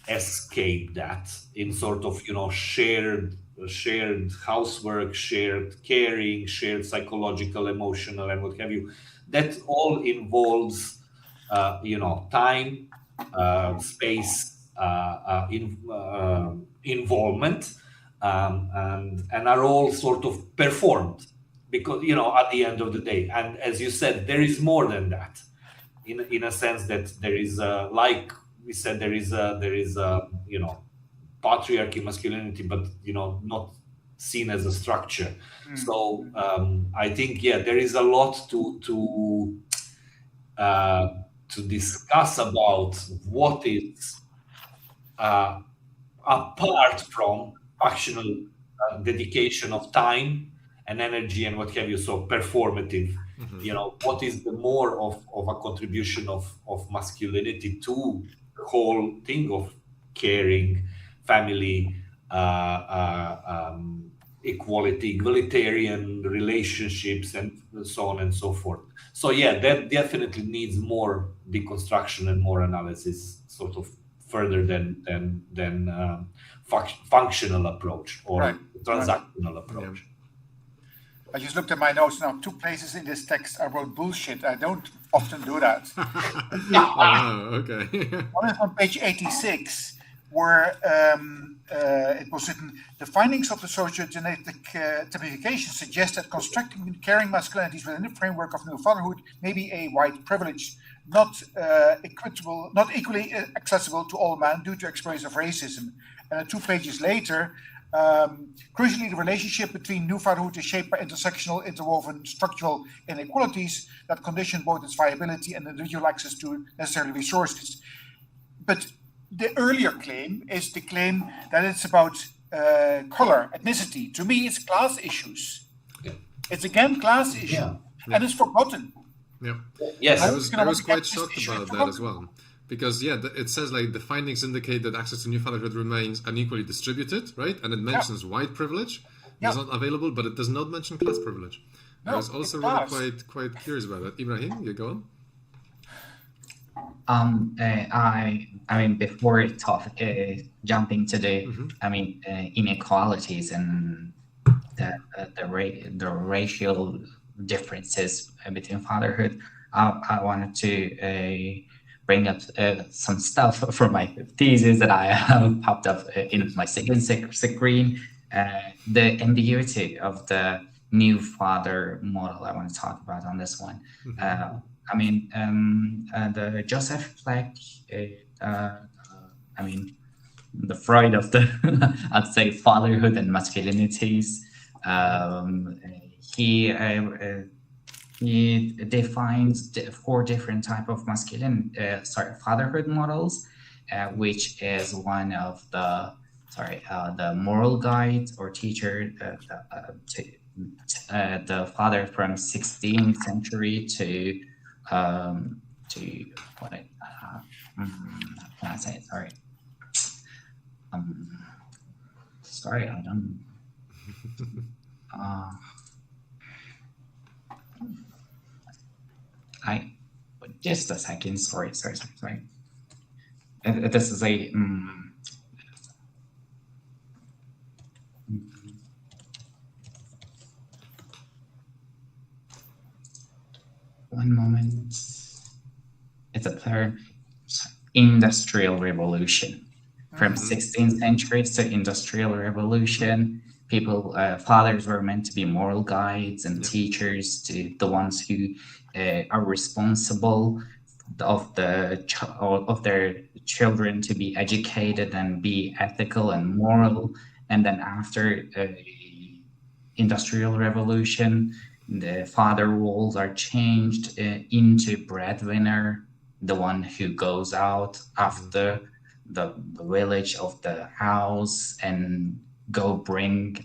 escape that in sort of, shared housework, shared caring, shared psychological, emotional, and what have you. That all involves, time, space, involvement, and are all sort of performed, because, at the end of the day. And as you said, there is more than that, in a sense that there is, like we said, there is patriarchy, masculinity, but, not seen as a structure. So I think, there is a lot to discuss about what is apart from functional dedication of time and energy and what have you, so performative. What is the more of a contribution of masculinity to the whole thing of caring, family, equality, egalitarian relationships, and so on and so forth. So that definitely needs more deconstruction and more analysis, sort of further than functional approach or transactional approach. I just looked at my notes now. 2 places in this text I wrote bullshit. I don't often do that. Okay. One is on page 86, where it was written, the findings of the sociogenetic typification suggest that constructing caring masculinities within the framework of new fatherhood may be a white privilege, not equally accessible to all men due to experience of racism. And 2 pages later, crucially, the relationship between new fatherhood is shaped by intersectional, interwoven structural inequalities that condition both its viability and individual access to necessary resources. But the earlier claim is the claim that it's about color, ethnicity. To me, it's class issues. Yeah. It's again class issue, and it's forgotten. Yeah. Yes, I was quite shocked about that as well. Because, it says, like, the findings indicate that access to new fatherhood remains unequally distributed, right? And it mentions white privilege is not available, but it does not mention class privilege. I was also really quite curious about that. Ibrahim, you go on. I mean, before jumping to the, inequalities and the racial differences between fatherhood, I wanted to bring up some stuff from my thesis that I have popped up in my second screen. The ambiguity of the new father model I want to talk about on this one. The Joseph Fleck, the Freud of the, I'd say, fatherhood and masculinities. He defines 4 different types of fatherhood models, which is one of the moral guide or teacher, the father from 16th century to what can I say? Sorry, I don't. Just a second. Sorry. This is a. One moment. It's a term. Industrial Revolution. From 16th century to Industrial Revolution, fathers were meant to be moral guides and teachers, to the ones who are responsible of their children to be educated and be ethical and moral. And then after Industrial Revolution, the father roles are changed into breadwinner, the one who goes out after the village of the house and go bring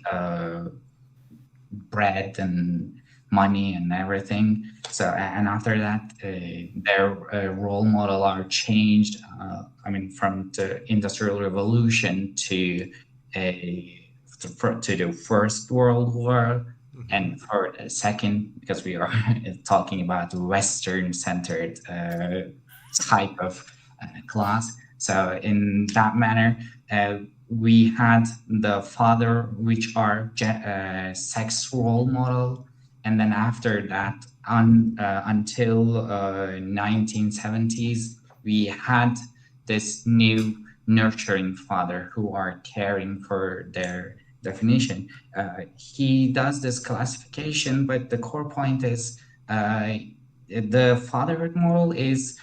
bread and money and everything. So, and after that, their role model are changed. From the Industrial Revolution to the First World War, and for the second, because we are talking about Western-centered type of class. So in that manner, we had the father, which are sex role model, and then after that, until 1970s, we had this new nurturing father who are caring for their definition. He does this classification, but the core point is the fatherhood model is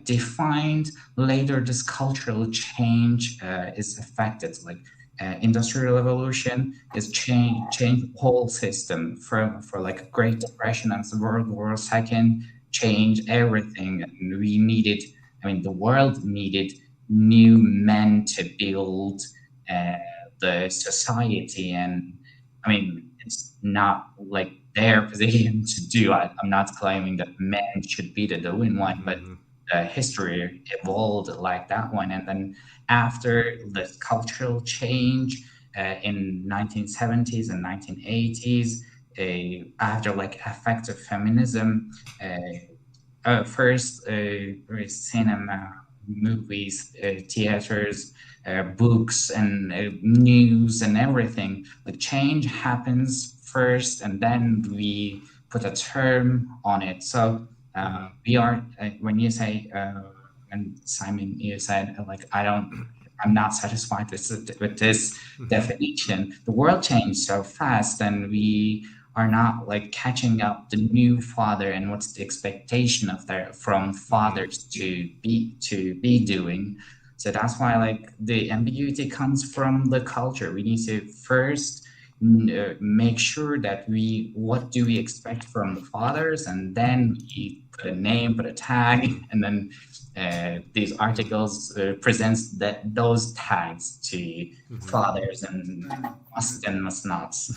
defined. Later, this cultural change is affected. Like Industrial Revolution is change the whole system for like Great Depression and World War II, change everything. And we needed, the world needed new men to build the society. And it's not like their position to do. I'm not claiming that men should be the doing one, but history evolved like that one. And then after the cultural change in 1970s and 1980s, after like effective feminism, first cinema, movies, theaters, books, and news and everything. Like change happens first, and then we put a term on it. So we are, when you say, and Simon, you said like I'm not satisfied with this definition. The world changed so fast, and we are not like catching up the new father and what's the expectation from fathers to be doing. So that's why like the ambiguity comes from the culture. We need to first make sure that what do we expect from the fathers, and then we put a name, put a tag, and then these articles presents those tags to fathers and must and must nots.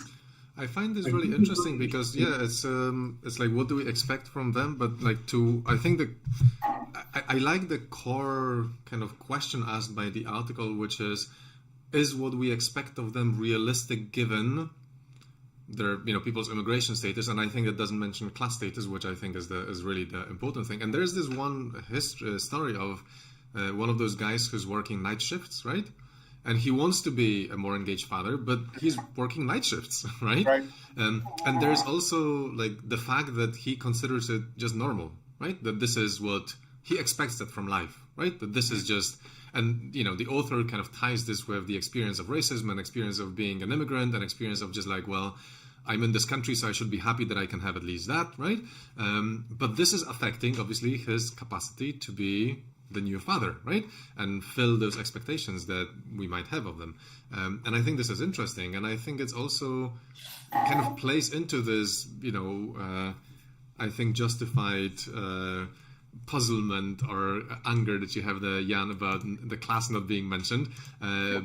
I find this really interesting because it's like what do we expect from them, but like I think I like the core kind of question asked by the article, which is what we expect of them realistic given their people's immigration status? And I think it doesn't mention class status, which I think is really the important thing. And there's this one story of one of those guys who's working night shifts, right? And he wants to be a more engaged father, but he's working night shifts, right? And there's also like the fact that he considers it just normal, right? That this is what he expects that from life, right? That this is just, and the author kind of ties this with the experience of racism and experience of being an immigrant and experience of just like, well, I'm in this country, so I should be happy that I can have at least that, right? But this is affecting, obviously, his capacity to be the new father, right? And fill those expectations that we might have of them. And I think this is interesting. And I think it's also kind of plays into this, I think justified puzzlement or anger that you have there, Jan, about the class not being mentioned.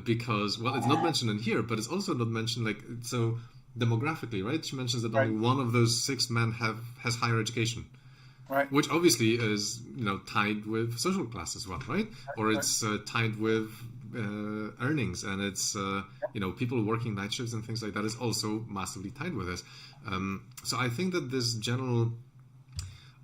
Because, well, it's not mentioned in here, but it's also not mentioned like, so demographically, right? She mentions that only one of those 6 men has higher education. Right. Which obviously is, tied with social class as well, right? Or it's tied with earnings, and it's, people working night shifts and things like that is also massively tied with this. So I think that this general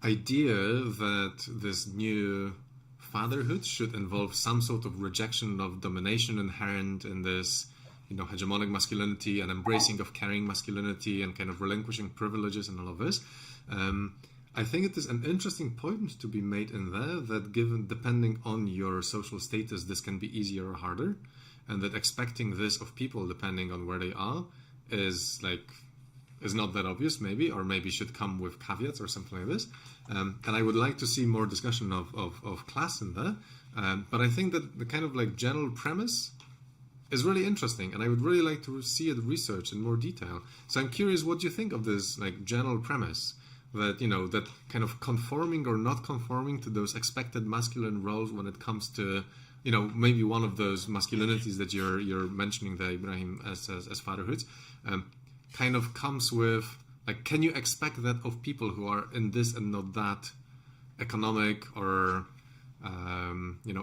idea that this new fatherhood should involve some sort of rejection of domination inherent in this, hegemonic masculinity and embracing of carrying masculinity and kind of relinquishing privileges and all of this. I think it is an interesting point to be made in there that depending on your social status, this can be easier or harder, and that expecting this of people depending on where they are is not that obvious maybe, or maybe should come with caveats or something like this. And I would like to see more discussion of class in there. But I think that the kind of like general premise is really interesting, and I would really like to see it researched in more detail. So I'm curious what you think of this like general premise. That that kind of conforming or not conforming to those expected masculine roles when it comes to maybe one of those masculinities that you're mentioning there, Ibrahim, as fatherhoods. kind of comes with, like, can you expect that of people who are in this and not that economic or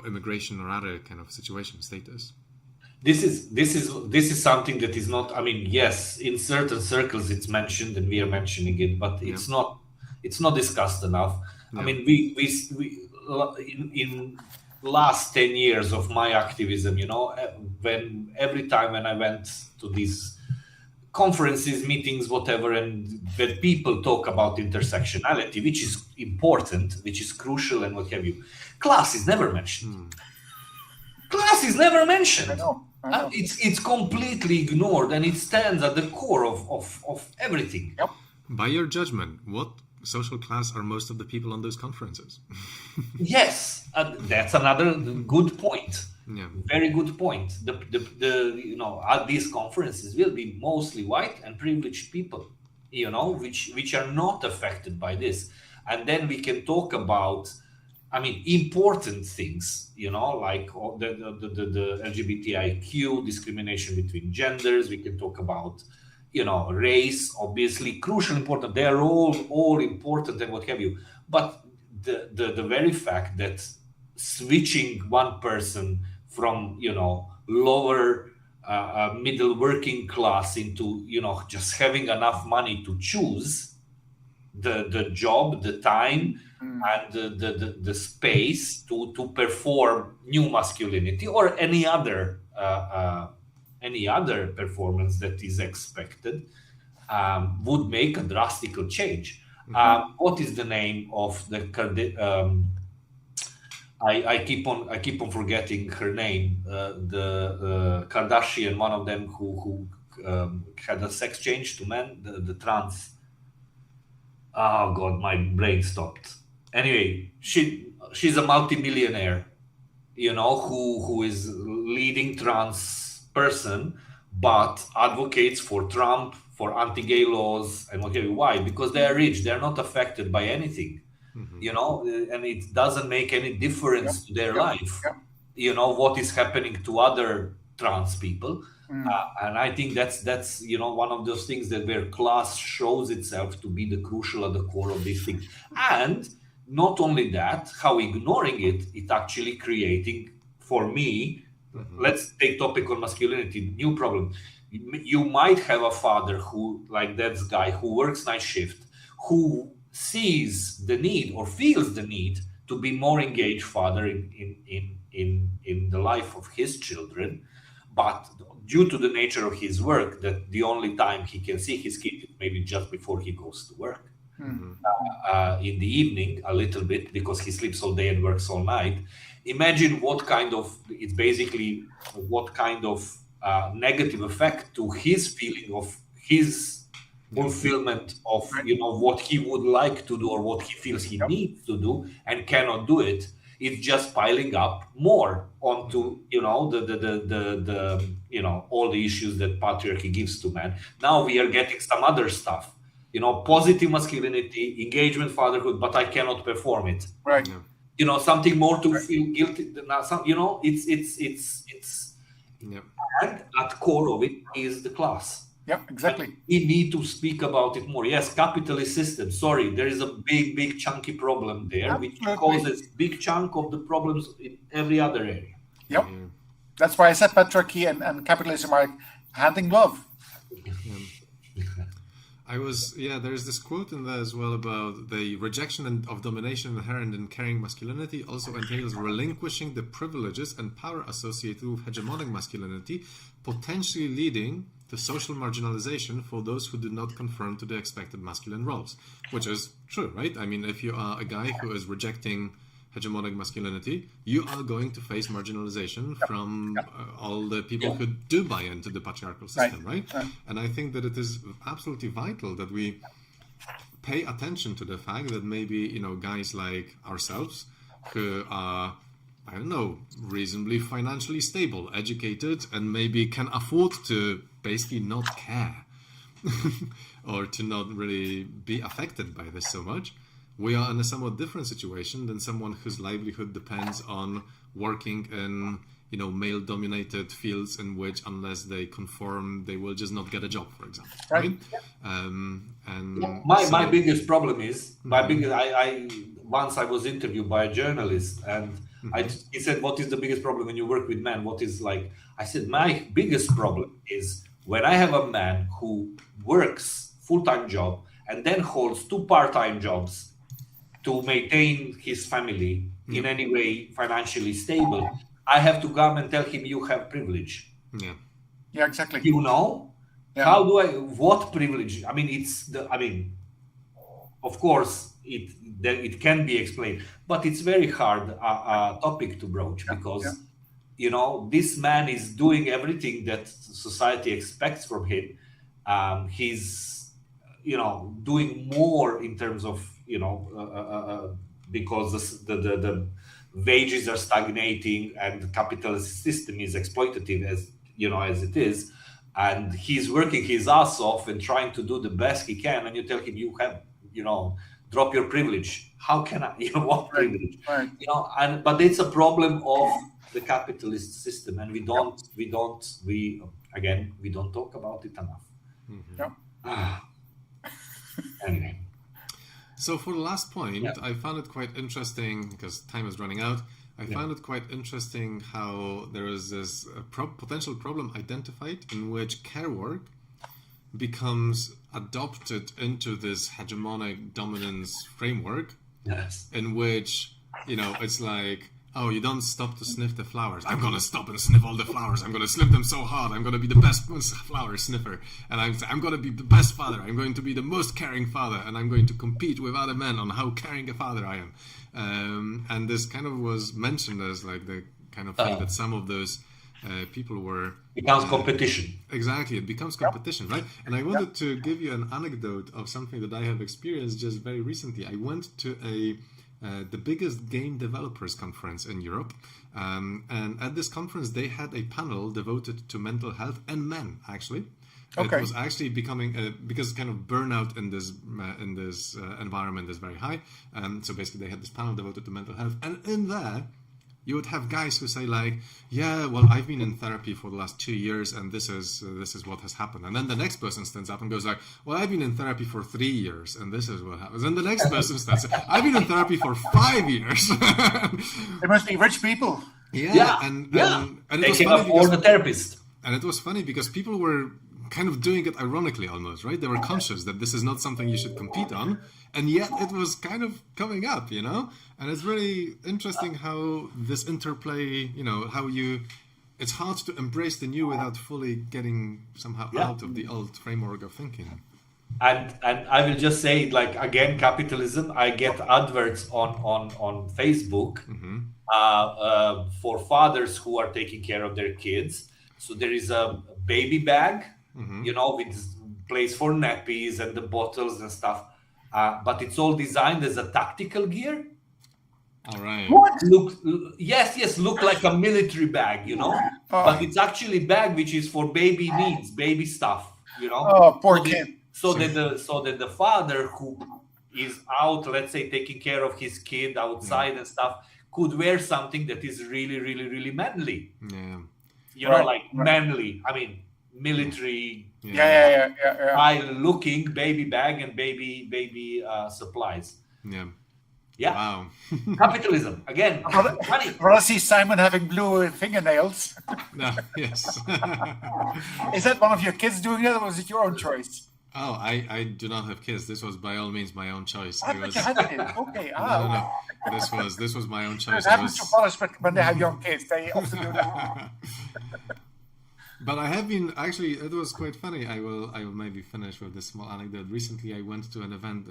immigration or other kind of situation status? This is something that is not. I mean, yes, in certain circles it's mentioned, and we are mentioning it, but it's not discussed enough. Yeah. I mean, we in last 10 years of my activism, every time when I went to these conferences, meetings, whatever, and when people talk about intersectionality, which is important, which is crucial, and what have you, class is never mentioned. Class is never mentioned. I know. It's completely ignored, and it stands at the core of everything. Yep. By your judgment, what social class are most of the people on those conferences? Yes, that's another good point. Yeah. Very good point. At these conferences will be mostly white and privileged people, which are not affected by this. And then we can talk about, important things, like the LGBTIQ, discrimination between genders. We can talk about, race, obviously, crucial, important. They are all important and what have you. But the very fact that switching one person from, lower middle working class into, just having enough money to choose the job, the time, and the space to perform new masculinity or any other performance that is expected, would make a drastic change. What is the name of the I keep on forgetting her name. The Kardashian, one of them who had a sex change to men, the trans. Oh God, my brain stopped. Anyway, she's a multimillionaire, who is leading trans person, but advocates for Trump, for anti-gay laws, and whatever. Why? Because they are rich. They are not affected by anything. And it doesn't make any difference to their life, what is happening to other trans people. And I think that's one of those things that where class shows itself to be the crucial at the core of these things. And not only that, how ignoring it actually creating, for me, let's take topic on masculinity, new problem. You might have a father who, like that guy, who works night shift, who sees the need or feels the need to be more engaged father in the life of his children, but due to the nature of his work, that the only time he can see his kid is maybe just before he goes to work, in the evening a little bit, because he sleeps all day and works all night. Imagine what kind of negative effect to his feeling of his fulfillment of what he would like to do or what he feels he needs to do and cannot do it. It's just piling up more onto all the issues that patriarchy gives to men. Now we are getting some other stuff, positive masculinity, engagement, fatherhood, but I cannot perform it. Right. Something more to feel guilty. It's and at core of it is the class. Yeah, exactly. But we need to speak about it more. Yes, capitalist system. Sorry, there is a big chunky problem there, which causes big chunk of the problems in every other area. Yep. That's why I said patriarchy and capitalism are hand in glove. There's this quote in there as well about the rejection of domination inherent in carrying masculinity also entails relinquishing the privileges and power associated with hegemonic masculinity, potentially leading to social marginalization for those who do not conform to the expected masculine roles, which is true, right? I mean, if you are a guy who is rejecting hegemonic masculinity, you are going to face marginalization from all the people who do buy into the patriarchal system, right? And I think that it is absolutely vital that we pay attention to the fact that maybe, guys like ourselves who are, reasonably financially stable, educated, and maybe can afford to basically not care or to not really be affected by this so much. We are in a somewhat different situation than someone whose livelihood depends on working in, male-dominated fields in which, unless they conform, they will just not get a job, for example. Right. My biggest problem is I once I was interviewed by a journalist, and he said, "What is the biggest problem when you work with men? What is like?" I said, "My biggest problem is when I have a man who works full-time job and then holds 2 part-time jobs to maintain his family in any way financially stable. I have to come and tell him, you have privilege." Yeah, exactly. How do what privilege? I mean, of course, it can be explained, but it's very hard topic to broach because, this man is doing everything that society expects from him. He's, doing more in terms of, because the wages are stagnating and the capitalist system is exploitative as it is. And he's working his ass off and trying to do the best he can. And you tell him, you have, drop your privilege. How can I, what privilege? Right. But it's a problem of the capitalist system. And we don't talk about it enough. Anyway. So for the last point, I found it quite interesting because time is running out. I found it quite interesting how there is this potential problem identified in which care work becomes adopted into this hegemonic dominance framework. Yes. In which, it's like, oh, you don't stop to sniff the flowers. I'm going to stop and sniff all the flowers. I'm going to sniff them so hard. I'm going to be the best flower sniffer. And I'm going to be the best father. I'm going to be the most caring father. And I'm going to compete with other men on how caring a father I am. And this kind of was mentioned as like the kind of thing that some of those people were... Becomes competition. Exactly. It becomes competition, right? And I wanted to give you an anecdote of something that I have experienced just very recently. I went to the biggest game developers conference in Europe. And at this conference, they had a panel devoted to mental health and men, actually. Okay. It was actually becoming, because kind of burnout in this environment is very high. So basically they had this panel devoted to mental health. And in there, you would have guys who say like, yeah, well, I've been in therapy for the last 2 years and this is what has happened. And then the next person stands up and goes like, well, I've been in therapy for 3 years and this is what happens. And the next person stands up, I've been in therapy for 5 years. They must be rich people. And they can afford the therapist. And it was funny because people were kind of doing it ironically almost, right? They were conscious that this is not something you should compete on, and yet it was kind of coming up, And it's really interesting how this interplay, it's hard to embrace the new without fully getting somehow out of the old framework of thinking. And I will just say, like, again, capitalism, I get adverts on Facebook for fathers who are taking care of their kids. So there is a baby bag, with place for nappies and the bottles and stuff. But it's all designed as a tactical gear. All right. What? Look like a military bag, But it's actually bag which is for baby needs, baby stuff, Oh, poor kid. So that the father who is out, let's say, taking care of his kid outside and stuff, could wear something that is really, really, really manly. Yeah. Manly. I mean, military. Yeah. Looking baby bag and baby supplies. Yeah. Wow. Capitalism again. Money. Well, I see Simon having blue fingernails. Yes. Is that one of your kids doing that, or was it your own choice? Oh, I do not have kids. This was by all means my own choice. Okay. No. This was my own choice. It happens to fathers when they have young kids. They often do that. But I have been actually. It was quite funny. I will maybe finish with this small anecdote. Recently, I went to an event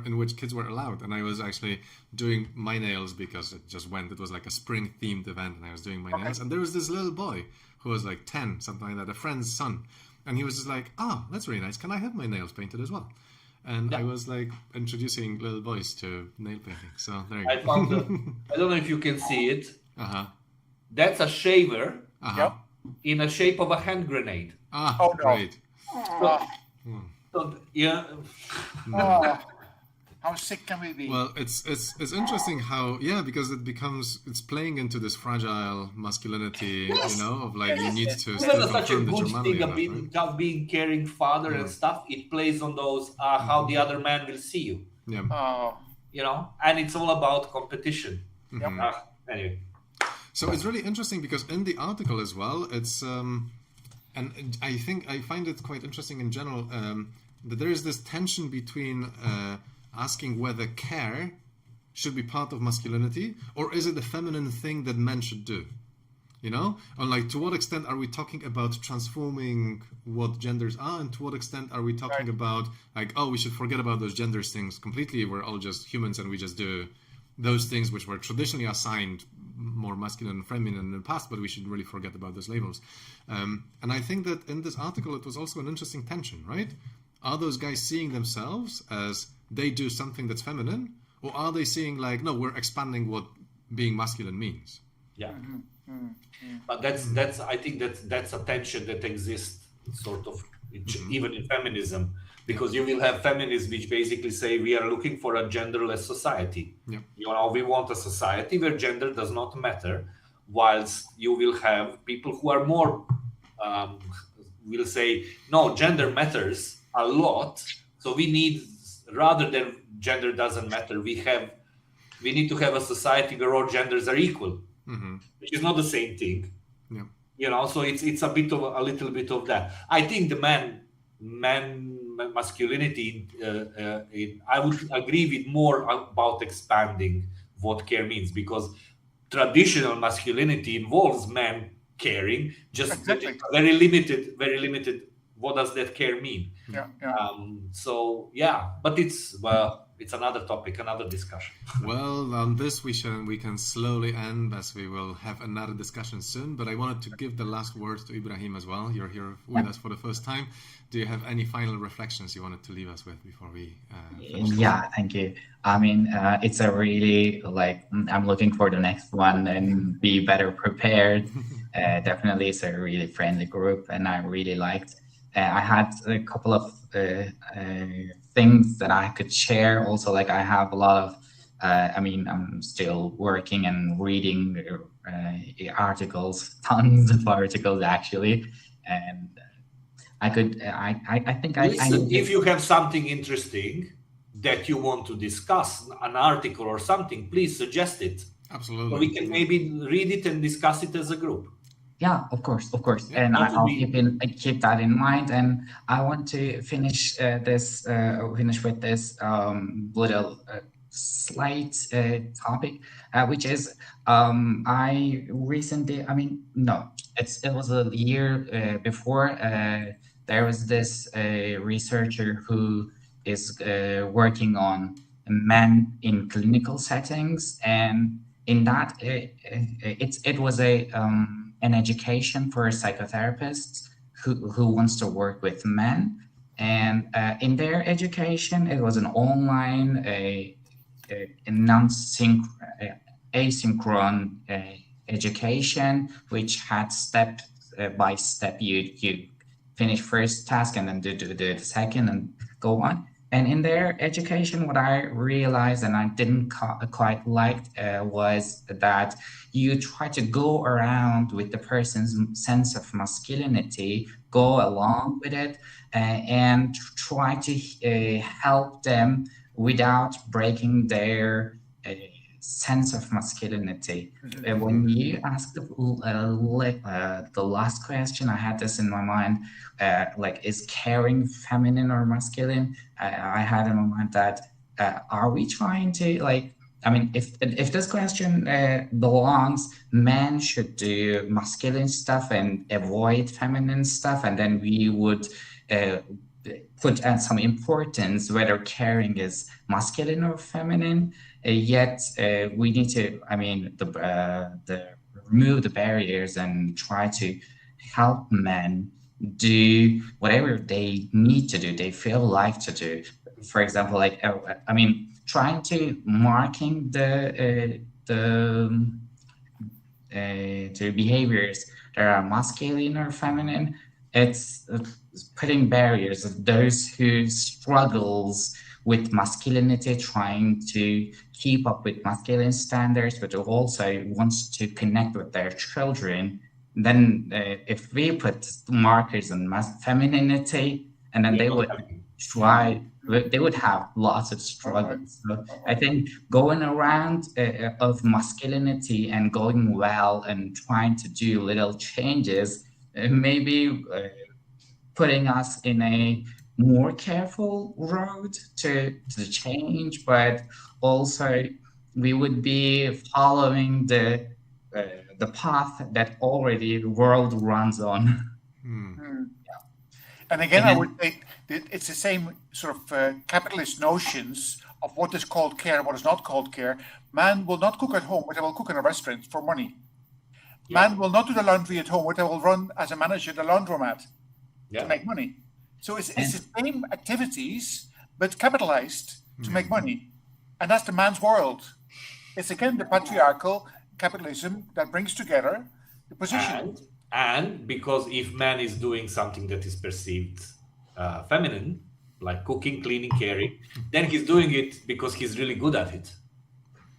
in which kids were allowed, and I was actually doing my nails because it just went. It was like a spring themed event, and I was doing my nails. And there was this little boy who was like 10, something like that, a friend's son, and he was just like, "Oh, that's really nice. Can I have my nails painted as well?" And I was like introducing little boys to nail painting. So there you go. I don't know if you can see it. That's a shaver. Yep. In a shape of a hand grenade. Great. How sick can we be? Well, it's interesting how, because it's playing into this fragile masculinity, of like you need to still Even such a confirm that you're good manly thing of enough, right? being caring father and stuff. It plays on those how the other man will see you. Yeah. And it's all about competition. Anyway. So it's really interesting because in the article as well, it's and I think I find it quite interesting in general that there is this tension between asking whether care should be part of masculinity or is it a feminine thing that men should do? And like to what extent are we talking about transforming what genders are, and to what extent are we talking about like, oh, we should forget about those genders things completely, we're all just humans and we just do those things which were traditionally assigned more masculine and feminine in the past, but we should really forget about those labels. And I think that in this article it was also an interesting tension, right? Are those guys seeing themselves as they do something that's feminine, or are they seeing like, no, we're expanding what being masculine means? Yeah. But that's I think that's a tension that exists sort of even in feminism, because you will have feminists which basically say we are looking for a genderless society. We want a society where gender does not matter, whilst you will have people who are more will say no, gender matters a lot, so we need, rather than gender doesn't matter, we need to have a society where all genders are equal, which is not the same thing. So it's a little bit of that. I think the man masculinity I would agree with more about expanding what care means, because traditional masculinity involves men caring, just very limited. What does that care mean? But it's another topic, another discussion. Well, on this we can slowly end, as we will have another discussion soon. But I wanted to give the last words to Ibrahim as well. You're here with us for the first time. Do you have any final reflections you wanted to leave us with before we finish? Yeah, thank you. I mean, it's a really I'm looking for the next one and be better prepared. Definitely, it's a really friendly group, and I really liked. I had a couple of things that I could share. Also, like I have a lot of, I'm still working and reading articles, tons of articles actually, and I could, I think Listen, if you have something interesting that you want to discuss, an article or something, please suggest it. Absolutely. So we can maybe read it and discuss it as a group. Yeah, of course, and I'll keep that in mind. And I want to finish with this little slight topic, which is I recently. It was a year before. There was this researcher who is working on men in clinical settings, and in that it was an education for psychotherapists who wants to work with men, and in their education it was an online asynchronous education, which had step by step. You finish first task and then do the second and go on. And in their education, what I realized and I didn't quite like was that you try to go around with the person's sense of masculinity, go along with it, and try to help them without breaking their sense of masculinity. When you asked the last question, I had this in my mind, is caring feminine or masculine? I had in my mind that are we trying to if this question belongs, men should do masculine stuff and avoid feminine stuff, and then we would put some importance whether caring is masculine or feminine. Yet we need to, remove the barriers and try to help men do whatever they need to do, they feel like to do. For example, trying to marking the behaviors that are masculine or feminine. It's putting barriers of those who struggles with masculinity, trying to keep up with masculine standards, but also wants to connect with their children. Then if we put markers on femininity, and then they would have lots of struggles. So I think going around of masculinity and going well and trying to do little changes, maybe putting us in a more careful road to change, but also we would be following the path that already the world runs on. And again, I would say that it's the same sort of capitalist notions of what is called care, what is not called care. Man will not cook at home, but I will cook in a restaurant for money. Man will not do the laundry at home, but I will run as a manager the laundromat to make money. So it's the same activities, but capitalized to make money. And that's the man's world. It's again the patriarchal capitalism that brings together the position. And because if man is doing something that is perceived feminine, like cooking, cleaning, caring, then he's doing it because he's really good at it.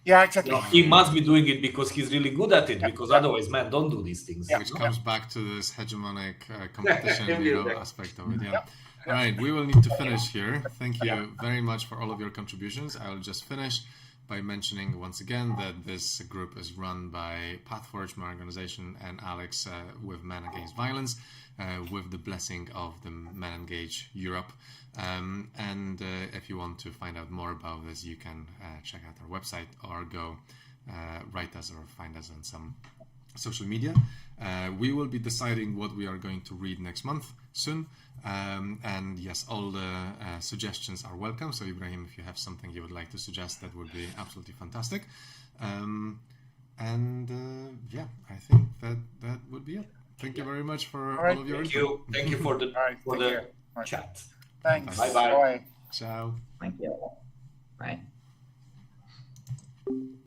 Yeah, exactly. He must be doing it because he's really good at it, because otherwise men don't do these things. Which comes back to this hegemonic competition aspect of it. All right, we will need to finish here. Thank you very much for all of your contributions. I'll just finish by mentioning once again that this group is run by Pathforge, my organization, and Alex with Men Against Violence, with the blessing of the Men Engage Europe. And if you want to find out more about this, you can check out our website or go write us or find us on some social media. We will be deciding what we are going to read next month soon. And yes, all the suggestions are welcome. So Ibrahim, if you have something you would like to suggest, that would be absolutely fantastic. Yeah, I think that would be it. Thank you very much for all of your input. Thank you for the chat. Thanks. Bye-bye. Ciao. Thank you. Bye.